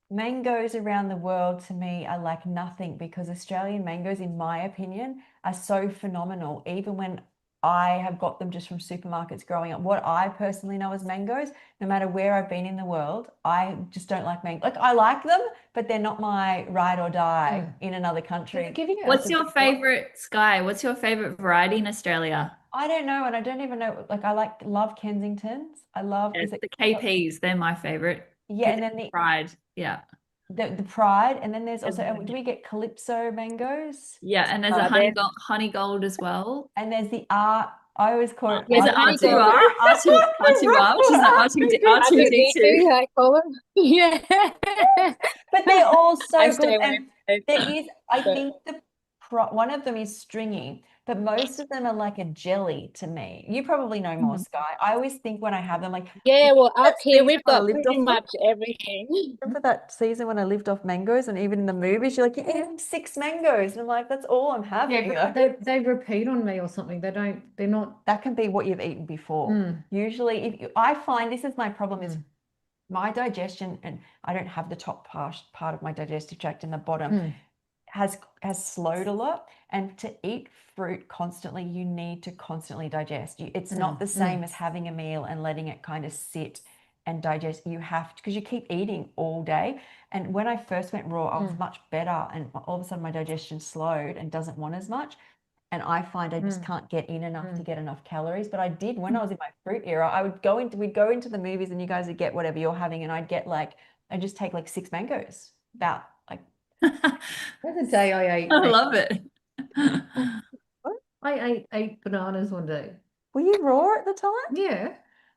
mangoes around the world to me are like nothing, because Australian mangoes, in my opinion, are so phenomenal. Even when I have got them just from supermarkets growing up, what I personally know as mangoes, no matter where I've been in the world, I just don't like mango. Like I like them, but they're not my ride or die in another country. What's your favorite, Skye? What's your favorite variety in Australia? I don't know, and I don't even know. Like love Kensingtons. I love Yes, the KPs. They're my favorite. Yeah, and then the Pride. Yeah. the Pride, and then there's also, do we get Calypso mangoes? Yeah, and there's a honey gold as well. And there's the art. I always call it Is it R2R? R2R, which is that R2D2? I call them. Yeah. But they're all so I good. stay away And from there those. is, I think one of them is stringy, but most of them are like a jelly to me. You probably know more, Skye. I always think when I have them, like, Yeah, well, up here we've when I got lived pretty off much everything. Remember that season when I lived off mangoes, and even in the movies, you're like, you're eating 6 mangoes. And I'm like, that's all I'm having. Yeah, but they repeat on me or something. They're not. That can be what you've eaten before. Usually, I find this is my problem is my digestion, and I don't have the top part of my digestive tract in the bottom, has slowed a lot. And to eat fruit constantly, you need to constantly digest. It's not the same as having a meal and letting it kind of sit and digest. You have to, because you keep eating all day. And when I first went raw, I was much better, and all of a sudden my digestion slowed and doesn't want as much. and I find I just can't get in enough to get enough calories. But I did when I was in my fruit era. We'd go into the movies, and you guys would get whatever you're having, and I'd just take like 6 mangoes. About like That's a day I ate. I love it. I ate 8 bananas one day. Were you raw at the time? Yeah.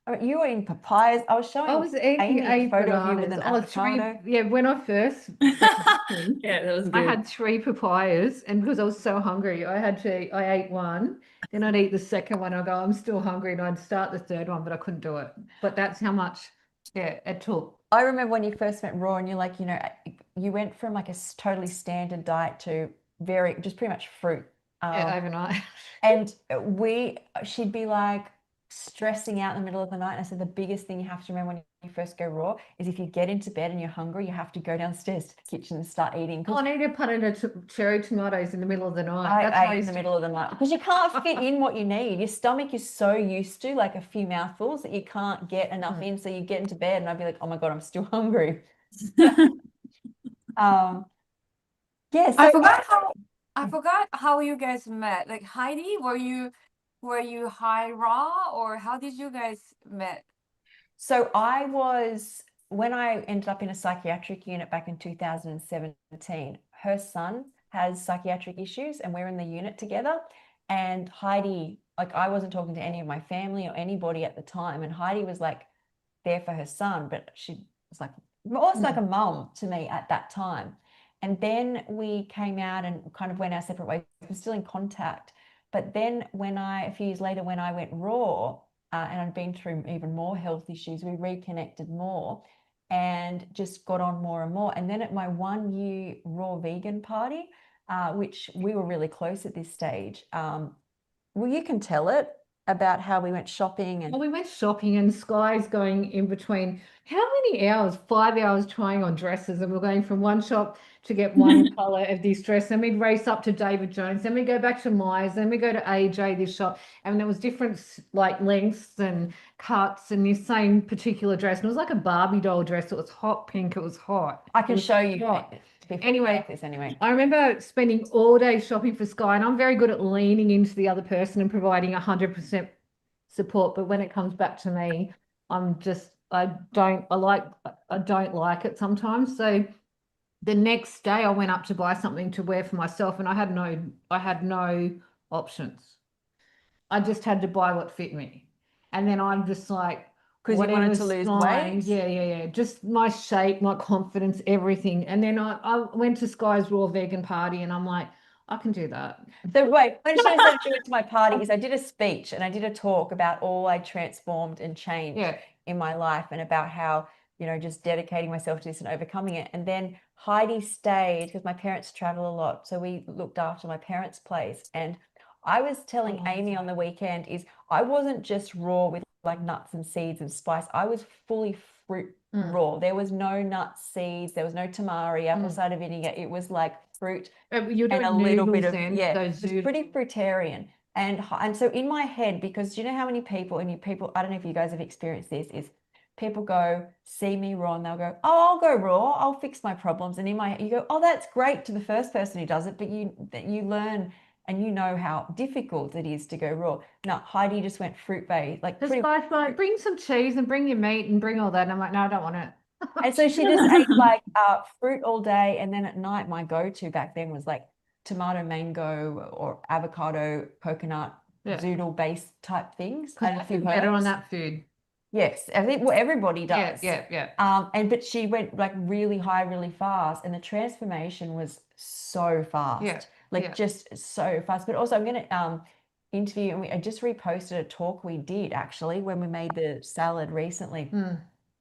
I mean, you were eating papayas. I was showing I was eating Amy a 8 photo of you with bananas. an avocado. Yeah, when I first Yeah, that was I good. had 3 papayas, and because I was so hungry, I ate one, then I'd eat the second one. I'd go, I'm still hungry, and I'd start the third one, but I couldn't do it. But that's how much, it took. I remember when you first went raw, and you're like, you went from like a totally standard diet to just pretty much fruit. Overnight. And she'd be like stressing out in the middle of the night. And I said, the biggest thing you have to remember when you first go raw is if you get into bed and you're hungry, you have to go downstairs to the kitchen and start eating. I need a punnet of cherry tomatoes in the middle of the night. I ate in the middle of the night because you can't fit in what you need. Your stomach is so used to like a few mouthfuls that you can't get enough in. So you get into bed, and I'd be like, oh my God, I'm still hungry. Yes. I forgot how you guys met. Like Heidi, were you high raw, or how did you guys met? So when I ended up in a psychiatric unit back in 2017, her son has psychiatric issues, and we're in the unit together. And Heidi, like, I wasn't talking to any of my family or anybody at the time, and Heidi was like there for her son, but she was like almost like a mum to me at that time. And then we came out and kind of went our separate ways. We're still in contact. But then a few years later, when I went raw, and I'd been through even more health issues, we reconnected more and just got on more and more. And then at my 1-year raw vegan party, which we were really close at this stage, well, you can tell it about how we went shopping. And we went shopping, and Skye's going in between how many hours? 5 hours trying on dresses, and we're going from one shop to get one color of this dress, then we'd race up to David Jones, then we go back to Myers, then we go to AJ, this shop, and there was different like lengths and cuts and this same particular dress, and it was like a Barbie doll dress. It was hot pink. It was hot. I can show you. Anyway, I remember spending all day shopping for Skye, and I'm very good at leaning into the other person and providing 100% support. But when it comes back to me, I don't like it sometimes. So the next day I went up to buy something to wear for myself, and I had no options. I just had to buy what fit me. And then I'm just like, because you wanted to lose weight? Yeah. Just my shape, my confidence, everything. And then I went to Skye's Raw Vegan Party, and I'm like, I can do that. The way when she said she went to my party is I did a speech and I did a talk about all I transformed and changed in my life, and about how, just dedicating myself to this and overcoming it. And then Heidi stayed because my parents travel a lot. So we looked after my parents' place. And I was telling Amy on the weekend I wasn't just raw with like nuts and seeds and spice. I was fully fruit raw. There was no nuts, seeds. There was no tamari, apple cider vinegar. It was like fruit and a little bit of, it was pretty fruitarian. And so in my head, because do you know how many people, I don't know if you guys have experienced this, is people see me raw and they'll go, oh, I'll go raw, I'll fix my problems. And in my head, you go, oh, that's great to the first person who does it, but you learn and you know how difficult it is to go raw. No, Heidi just went fruit-based. Like, like, bring some cheese and bring your meat and bring all that. And I'm like, no, I don't want it. And so she just ate like fruit all day. And then at night, my go-to back then was like tomato mango or avocado, coconut, zoodle-based type things. And a few better on that food. Yes, I think everybody does. Yeah. But she went like really high, really fast, and the transformation was so fast. Just so fast. But also, I'm going to interview, and I just reposted a talk we did actually when we made the salad recently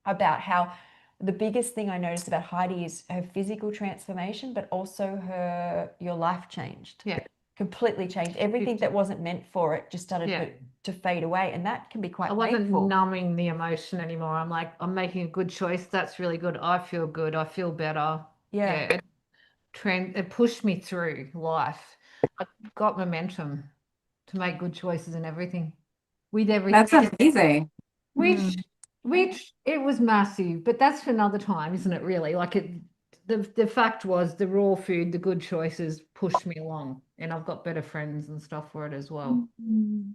about how the biggest thing I noticed about Heidi is her physical transformation, but also your life changed. Yeah. Completely changed. Everything that wasn't meant for it just started to fade away, and that can be quite painful. I wasn't numbing the emotion anymore. I'm like, I'm making a good choice. That's really good. I feel good. I feel better. Yeah. It pushed me through life. I got momentum to make good choices and everything. With everything. That's amazing. Which it was massive, but that's for another time, isn't it? Really, like the fact was the raw food, the good choices pushed me along, and I've got better friends and stuff for it as well.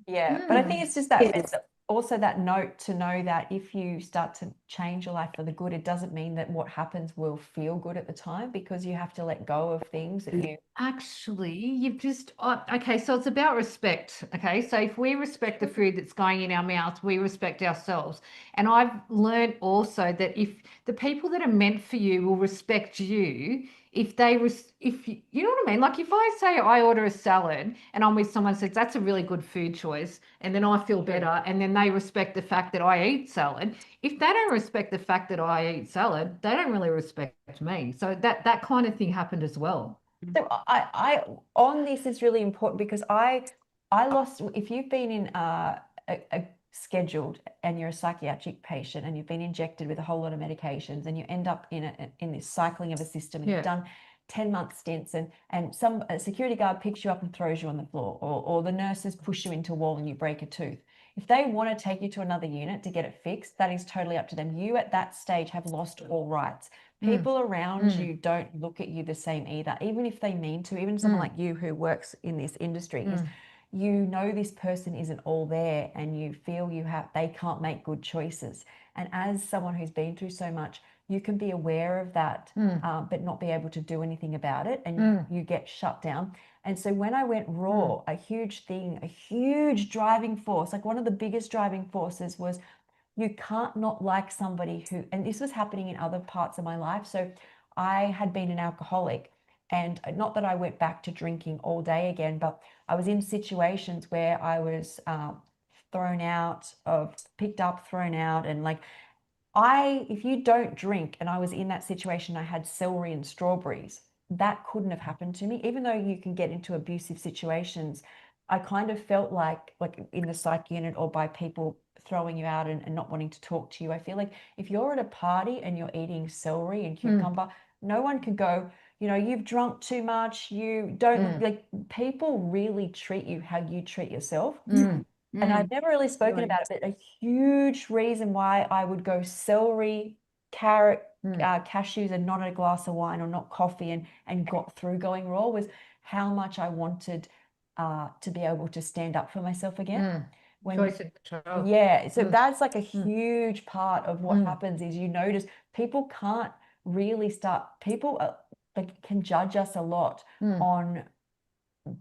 Yeah, but I think it's just that it's also that note to know that if you start to change your life for the good, it doesn't mean that what happens will feel good at the time, because you have to let go of things that you Actually, you've just okay, so it's about respect. Okay, so if we respect the food that's going in our mouths, we respect ourselves. And I've learned also that if the people that are meant for you will respect you, if they if you know what I mean, like if I say I order a salad and I'm with someone who says that's a really good food choice, and then I feel better, and then they respect the fact that I eat salad. If they don't respect the fact that I eat salad, they don't really respect me. So that kind of thing happened as well. So I on this is really important, because I lost, if you've been in a scheduled and you're a psychiatric patient and you've been injected with a whole lot of medications, and you end up in this cycling of a system, and you've done 10-month stints, and a security guard picks you up and throws you on the floor, or the nurses push you into a wall and you break a tooth. If they want to take you to another unit to get it fixed, that is totally up to them. You at that stage have lost all rights. People around you don't look at you the same either, even if they mean to. Even someone like you who works in this industry, is you know this person isn't all there, and you feel they can't make good choices. And as someone who's been through so much, you can be aware of that, but not be able to do anything about it, and you get shut down. And so when I went raw, a huge thing, a huge driving force, like one of the biggest driving forces was, you can't not like somebody who, and this was happening in other parts of my life. So I had been an alcoholic, and not that I went back to drinking all day again, but I was in situations where I was picked up, thrown out, and like, if you don't drink, and I was in that situation, I had celery and strawberries, that couldn't have happened to me. Even though you can get into abusive situations, I kind of felt like in the psych unit, or by people throwing you out and not wanting to talk to you, I feel like if you're at a party and you're eating celery and cucumber, no one could go, you've drunk too much, you don't, like, people really treat you how you treat yourself. And I've never really spoken about it, but a huge reason why I would go celery, carrot, cashews, and not a glass of wine or not coffee, and got through going raw, was how much I wanted to be able to stand up for myself again. Choice and control. Yeah, so that's like a huge part of what happens, is you notice people can't really people can judge us a lot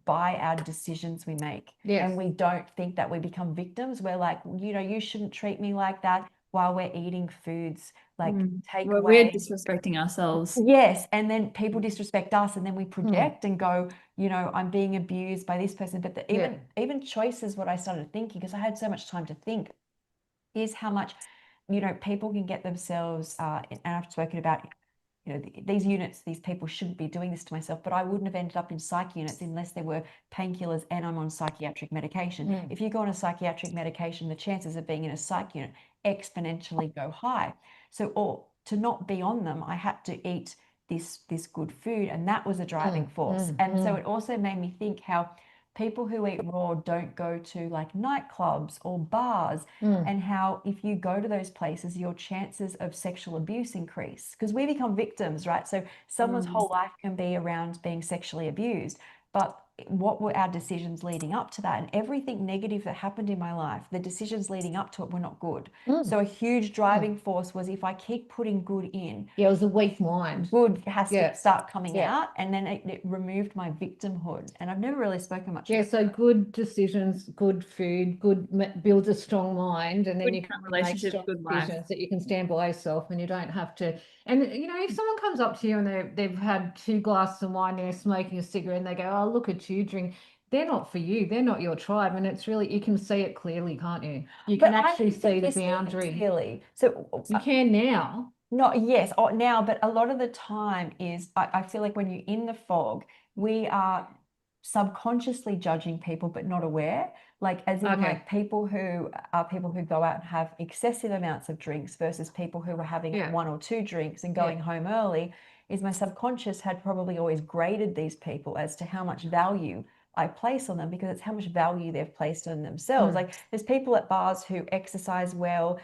by our decisions we make. And we don't think that we become victims. We're like, you shouldn't treat me like that, while we're eating foods like Well, takeaway. we're disrespecting ourselves. Yes, and then people disrespect us, and then we project and go, I'm being abused by this person. But even choices, what I started thinking, because I had so much time to think, is how much, people can get themselves, and I've spoken about, these units, these people shouldn't be doing this to myself, but I wouldn't have ended up in psych units unless there were painkillers and I'm on psychiatric medication. If you go on a psychiatric medication, the chances of being in a psych unit exponentially go high. So, or to not be on them, I had to eat this good food, and that was a driving force. And so it also made me think how people who eat raw don't go to like nightclubs or bars, and how if you go to those places, your chances of sexual abuse increase, because we become victims, right? So someone's whole life can be around being sexually abused, but what were our decisions leading up to that? And everything negative that happened in my life, the decisions leading up to it were not good. So a huge driving force was, if I keep putting good in, it was a weak mind. Good has to start coming out, and then it removed my victimhood. And I've never really spoken much. So good decisions, good food, builds a strong mind, and then Good you can make relationships, strong good life. decisions that you can stand by yourself, and you don't have to. And if someone comes up to you and they've had 2 glasses of wine, they're smoking a cigarette, and they go, "Oh, look at you drink." They're not for you. They're not your tribe, and it's really, you can see it clearly, can't you? You can actually see the boundary. Clearly, so you can now. Not now, but a lot of the time is I feel like when you're in the fog, we are subconsciously judging people, but not aware. Like, as in, like, people who go out and have excessive amounts of drinks versus people who are having 1 or 2 drinks and going home early. Is my subconscious had probably always graded these people as to how much value I place on them, because it's how much value they've placed on themselves. Like, there's people at bars who exercise well,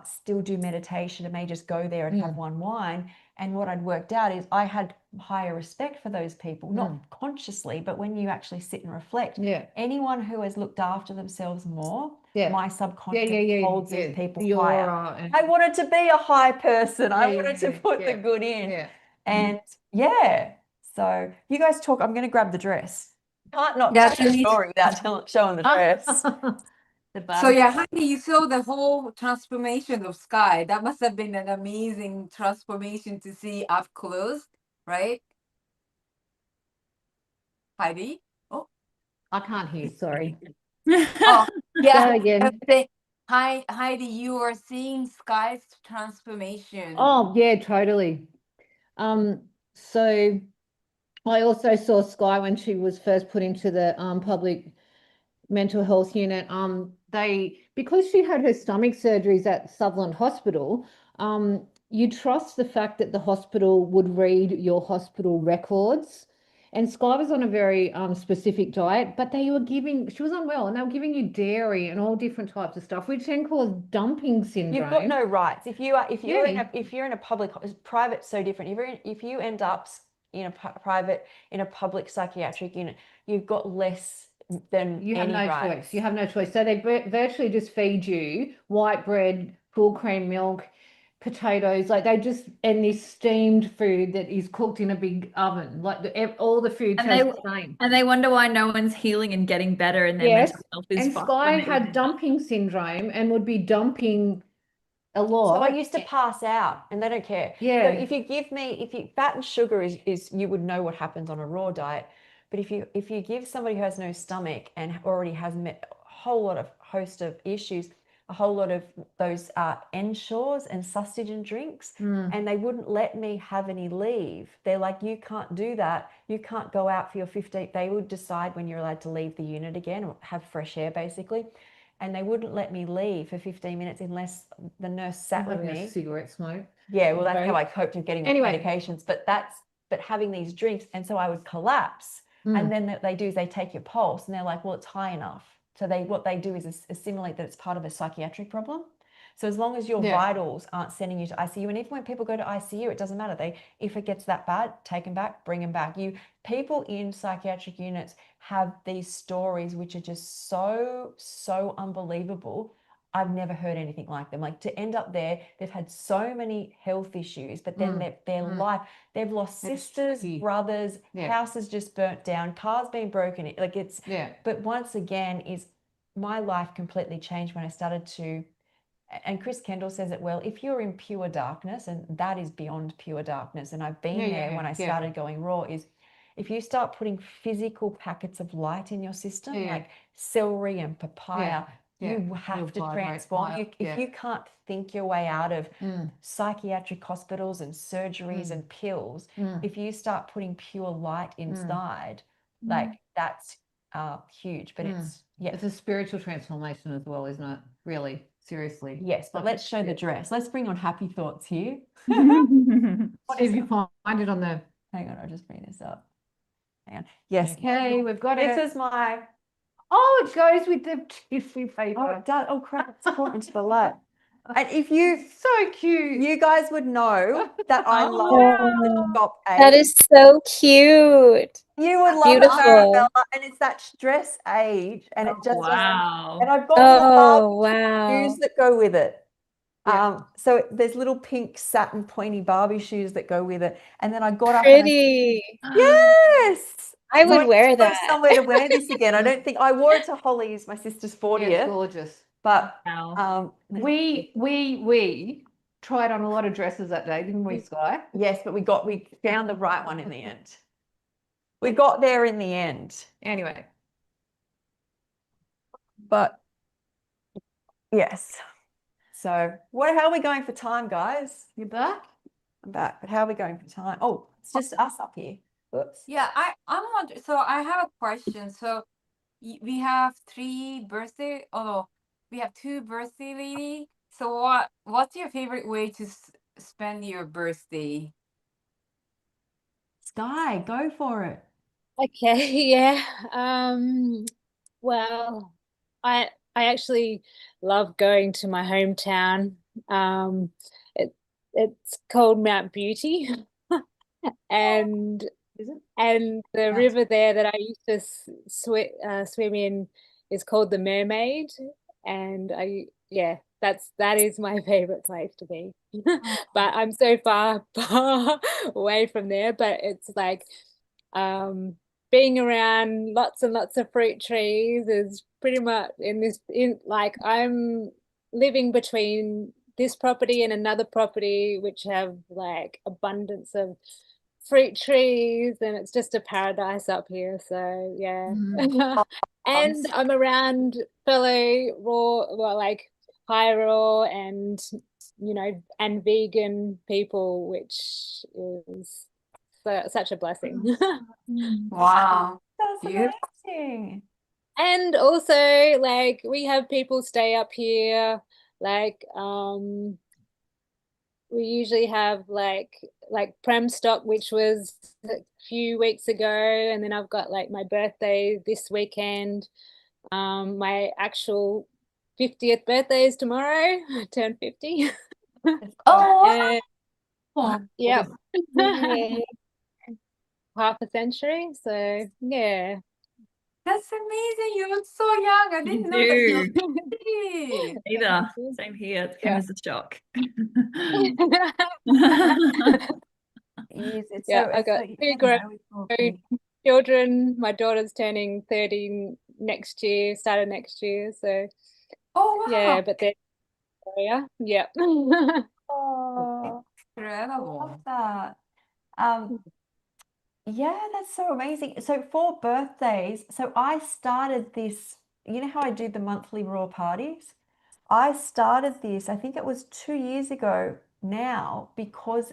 still do meditation, and may just go there and have 1 wine, And what I'd worked out is I had higher respect for those people, not consciously, but when you actually sit and reflect, anyone who has looked after themselves more, my subconscious holds these people higher. I wanted to be a high person. I wanted to put the good in. And so you guys talk. I'm going to grab the dress. Can't not tell the story without showing the dress. So yeah, Heidi, you saw the whole transformation of Skye. That must have been an amazing transformation to see up close, right? Heidi? Oh, I can't hear, sorry. oh yeah. Again. Heidi, you are seeing Skye's transformation. Oh, yeah, totally. So I also saw Skye when she was first put into the public mental health unit. Because she had her stomach surgeries at Sutherland Hospital, you trust the fact that the hospital would read your hospital records. And Skye was on a very specific diet, but she was unwell, and they were giving you dairy and all different types of stuff, which then caused dumping syndrome. You've got no rights. If you're in a public, private, so different. If you end up in a public psychiatric unit, you've got less than you have any no rights. choice. You have no choice. So they virtually just feed you white bread, full cream milk, potatoes, and this steamed food that is cooked in a big oven. All the food tastes the same. And they wonder why no one's healing and getting better, and their mental health is and Skye had dumping syndrome and would be dumping a lot. So I used to pass out, and they don't care. Yeah. So fat and sugar is you would know what happens on a raw diet. But if you give somebody who has no stomach and already has a host of issues, a whole lot of those ensures and sustagen drinks, and they wouldn't let me have any leave. They're like, you can't do that. You can't go out for your 15. They would decide when you're allowed to leave the unit again, or have fresh air basically. And they wouldn't let me leave for 15 minutes unless the nurse sat with me. A cigarette smoke. Yeah, well, that's how I coped with getting medications. But having these drinks, and so I would collapse. And then what they do is they take your pulse, and they're like, well, it's high enough. So what they do is assimilate that it's part of a psychiatric problem. So as long as your vitals aren't sending you to ICU, and even when people go to ICU, it doesn't matter. If it gets that bad, take them back, bring them back. People in psychiatric units have these stories which are just so unbelievable. I've never heard anything like them. Like, to end up there, they've had so many health issues, but then their life, they've lost sisters, brothers, houses just burnt down, cars being broken. But once again, my life completely changed when I started to. And Chris Kendall says it well, if you're in pure darkness, and that is beyond pure darkness, and I've been there when I started going raw, is if you start putting physical packets of light in your system, like celery and papaya, you have to transform. If you can't think your way out of psychiatric hospitals and surgeries and pills, if you start putting pure light inside, that's huge. But it's a spiritual transformation as well, isn't it? Really, seriously. Yes, but let's show the dress. Let's bring on happy thoughts here. See if you find it on the. Hang on, I'll just bring this up. Hang on. Yes. Okay, we've got it. This is my. Oh, it goes with the tissue paper. Oh, it does. Oh, crap. It's caught into the light. And if you. So cute. You guys would know that I love the top 8. That is so cute. You would love Beautiful. it, Arabella, and it's that dress age, and it just wow. And I've got wow. shoes that go with it. So there's little pink satin pointy Barbie shoes that go with it, and then I got Pretty. up. Yes, I would wear that. that. Somewhere to wear this again. I don't think I wore it to Holly's, my sister's 40th. Yeah, it's gorgeous. But we tried on a lot of dresses that day, didn't we, Skye? Yes, but we found the right one in the end. We got there in the end. Anyway. But yes. So how are we going for time, guys? You back? I'm back. But how are we going for time? Oh, it's just us up here. Oops. Yeah, I'm wondering. So I have a question. So we have 3 birthday. Oh, we have 2 birthday lady. So what's your favorite way to spend your birthday? Skye, go for it. Okay, yeah. Well, I actually love going to my hometown. it's called Mount Beauty. And Is it? and the river there that I used to swim in is called the Mermaid. And that is my favorite place to be. But I'm so far away from there. But it's like being around lots and lots of fruit trees is pretty much I'm living between this property and another property which have like abundance of fruit trees, and it's just a paradise up here. So yeah. And I'm around fellow like high raw and and vegan people, which is such a blessing. Wow. That's Beautiful. amazing. And also like we have people stay up here, like we usually have like Prem stock, which was a few weeks ago, and then I've got like my birthday this weekend. My actual 50th birthday is tomorrow. I turn 50. Oh, Yeah. Yay. Half a century. So yeah. that's amazing. You look so young. I didn't know that you were 50. Either. Same here. It came as a shock. Yes, it's Yeah, so I got you two never know with talking. children. My daughter's turning 30 next year, start of next year. So Oh, wow. yeah, but they're yeah. Oh, I Incredible. love that. Yeah, that's so amazing. So for birthdays, so I started this, you know how I do the monthly raw parties? I started this, I think it was 2 years ago now, because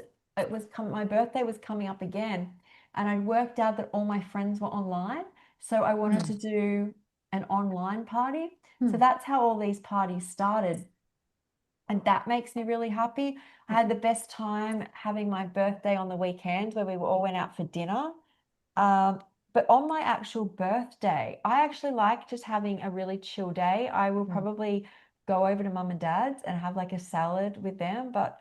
my birthday was coming up again, and I worked out that all my friends were online. So I wanted to do an online party. So that's how all these parties started. And that makes me really happy. I had the best time having my birthday on the weekend where we all went out for dinner. But on my actual birthday, I actually like just having a really chill day. I will probably go over to mum and dad's and have like a salad with them. But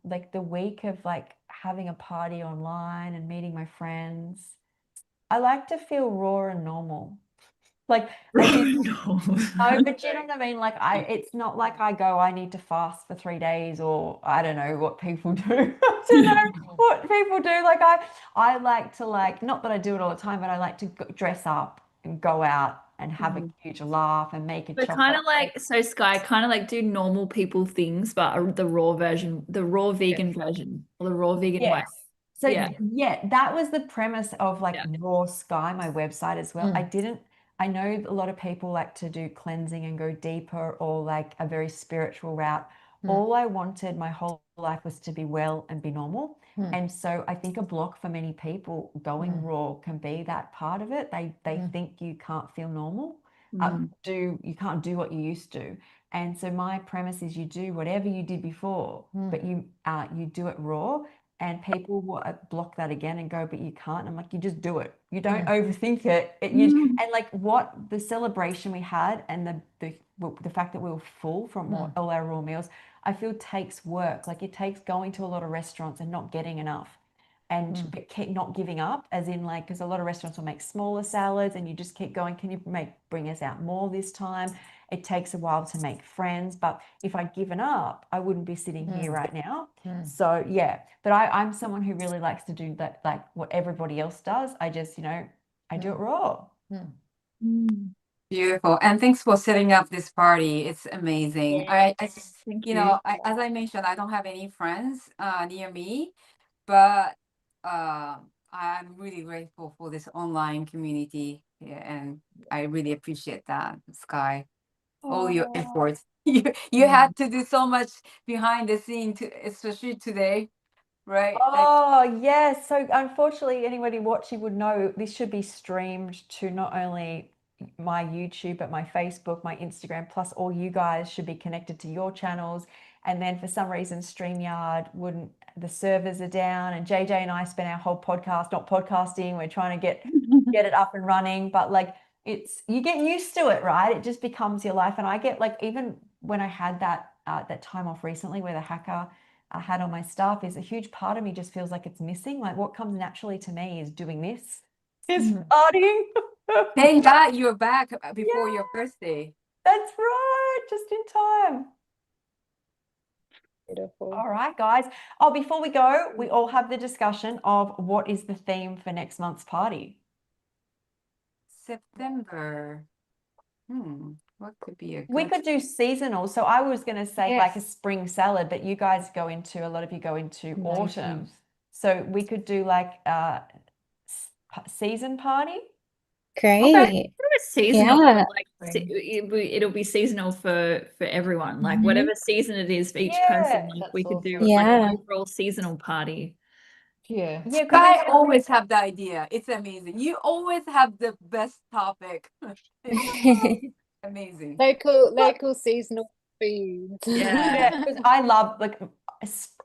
like the week of like having a party online and meeting my friends, I like to feel raw and normal. Like, as in, no, but you know what I mean? Like it's not like I go, I need to fast for 3 days, or I don't know what people do. I don't know what people do. Like I like to not that I do it all the time, but I like to dress up and go out and have a huge laugh and make a But chocolate. kind of like, so Skye, kind of like do normal people things, but the raw version, the raw vegan version, or the raw vegan way. So yeah, that was the premise of like Raw Skye, my website as well. I know a lot of people like to do cleansing and go deeper, or like a very spiritual route. All I wanted my whole life was to be well and be normal. And so I think a block for many people going raw can be that part of it. They think you can't feel normal. You can't do what you used to. And so my premise is you do whatever you did before, but you do it raw. And people will block that again and go, but you can't. I'm like, you just do it. You don't overthink it. And like what the celebration we had, and the fact that we were full from all our raw meals, I feel takes work. Like it takes going to a lot of restaurants and not getting enough, and but keep not giving up, as in like, because a lot of restaurants will make smaller salads and you just keep going, can you bring us out more this time? It takes a while to make friends, but if I'd given up, I wouldn't be sitting here right now. So yeah, but I'm someone who really likes to do that, like what everybody else does. I just, I do it raw. Beautiful. And thanks for setting up this party. It's amazing. I just, Thank as I mentioned, I don't have any friends near me, but I'm really grateful for this online community. Yeah, and I really appreciate that, Skye. All your efforts. You had to do so much behind the scene especially today, right? Oh, yes. So unfortunately, anybody watching would know this should be streamed to not only my YouTube, but my Facebook, my Instagram, plus all you guys should be connected to your channels. And then for some reason, StreamYard wouldn't, the servers are down, and JJ and I spent our whole podcast not podcasting. We're trying to get it up and running, but like you get used to it, right? It just becomes your life. And I get like, even when I had that time off recently where the hacker had on my staff is a huge part of me just feels like it's missing. Like what comes naturally to me is doing this, is partying. Thank God you're back before your birthday. That's right, just in time. Beautiful. All right, guys. Oh, before we go, we all have the discussion of what is the theme for next month's party. September. What could be a We good could do seasonal. So I was going to say like a spring salad, but you guys go into, a lot of you go into autumn. So we could do like a season party. Great. Okay. Seasonal, Yeah. like it'll be seasonal for everyone. Like whatever season it is for each person, like we could do like an overall seasonal party. Yeah. Yeah, I always have the idea. It's amazing. You always have the best topic. Amazing. Local seasonal foods. Yeah, because I love like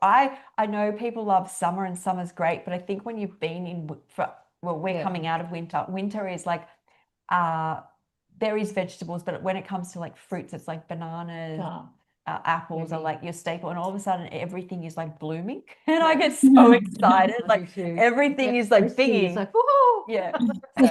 I know people love summer and summer's great, but I think when you've been in we're coming out of winter. Winter is like berries, vegetables, but when it comes to like fruits, it's like bananas, apples are like your staple, and all of a sudden everything is like blooming, and I get so excited. Like everything is like thingy. It's like, woohoo! Yeah. So,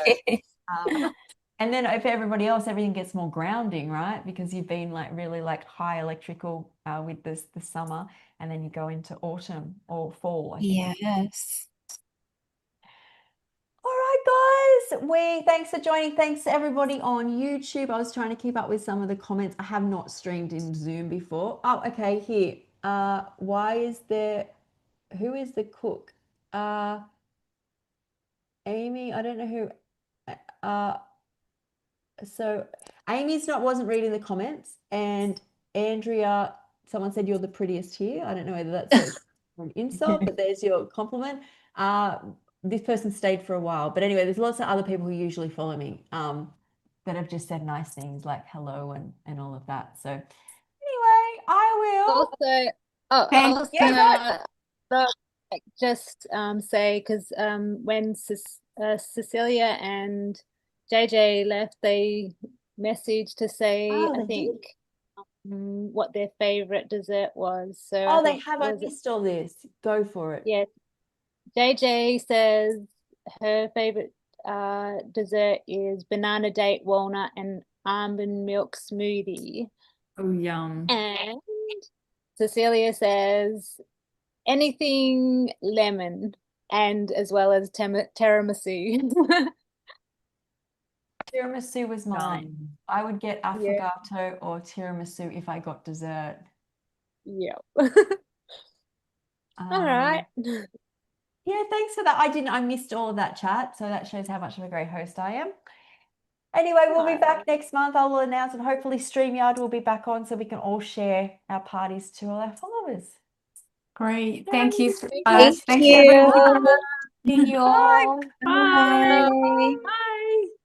and then if everybody else, everything gets more grounding, right? Because you've been like really like high electrical with the summer, and then you go into autumn or fall, I think. Yes. All right, guys. Thanks for joining. Thanks to everybody on YouTube. I was trying to keep up with some of the comments. I have not streamed in Zoom before. Oh, okay. Here. Who is the cook? Amy. I don't know who. So Amy's wasn't reading the comments, and Andrea, someone said you're the prettiest here. I don't know whether that's an insult, but there's your compliment. This person stayed for a while, but anyway, there's lots of other people who usually follow me that have just said nice things like hello and all of that. So anyway, I will Also, Thanks. just say, because when Cecilia and JJ left, they messaged to say I think what their favorite dessert was. So I missed all this. Go for it. Yeah, JJ says her favorite dessert is banana date walnut and almond milk smoothie. Oh, yum. And Cecilia says anything lemon, and as well as tiramisu. Tiramisu was mine. I would get affogato or tiramisu if I got dessert. Yeah. All right. Yeah, thanks for that. I missed all of that chat, so that shows how much of a great host I am. Anyway, we'll be back next month. I will announce, and hopefully StreamYard will be back on so we can all share our parties to all our followers. Great. Thank you. Thank Thanks you. everyone. See you all. Bye. Bye. Bye.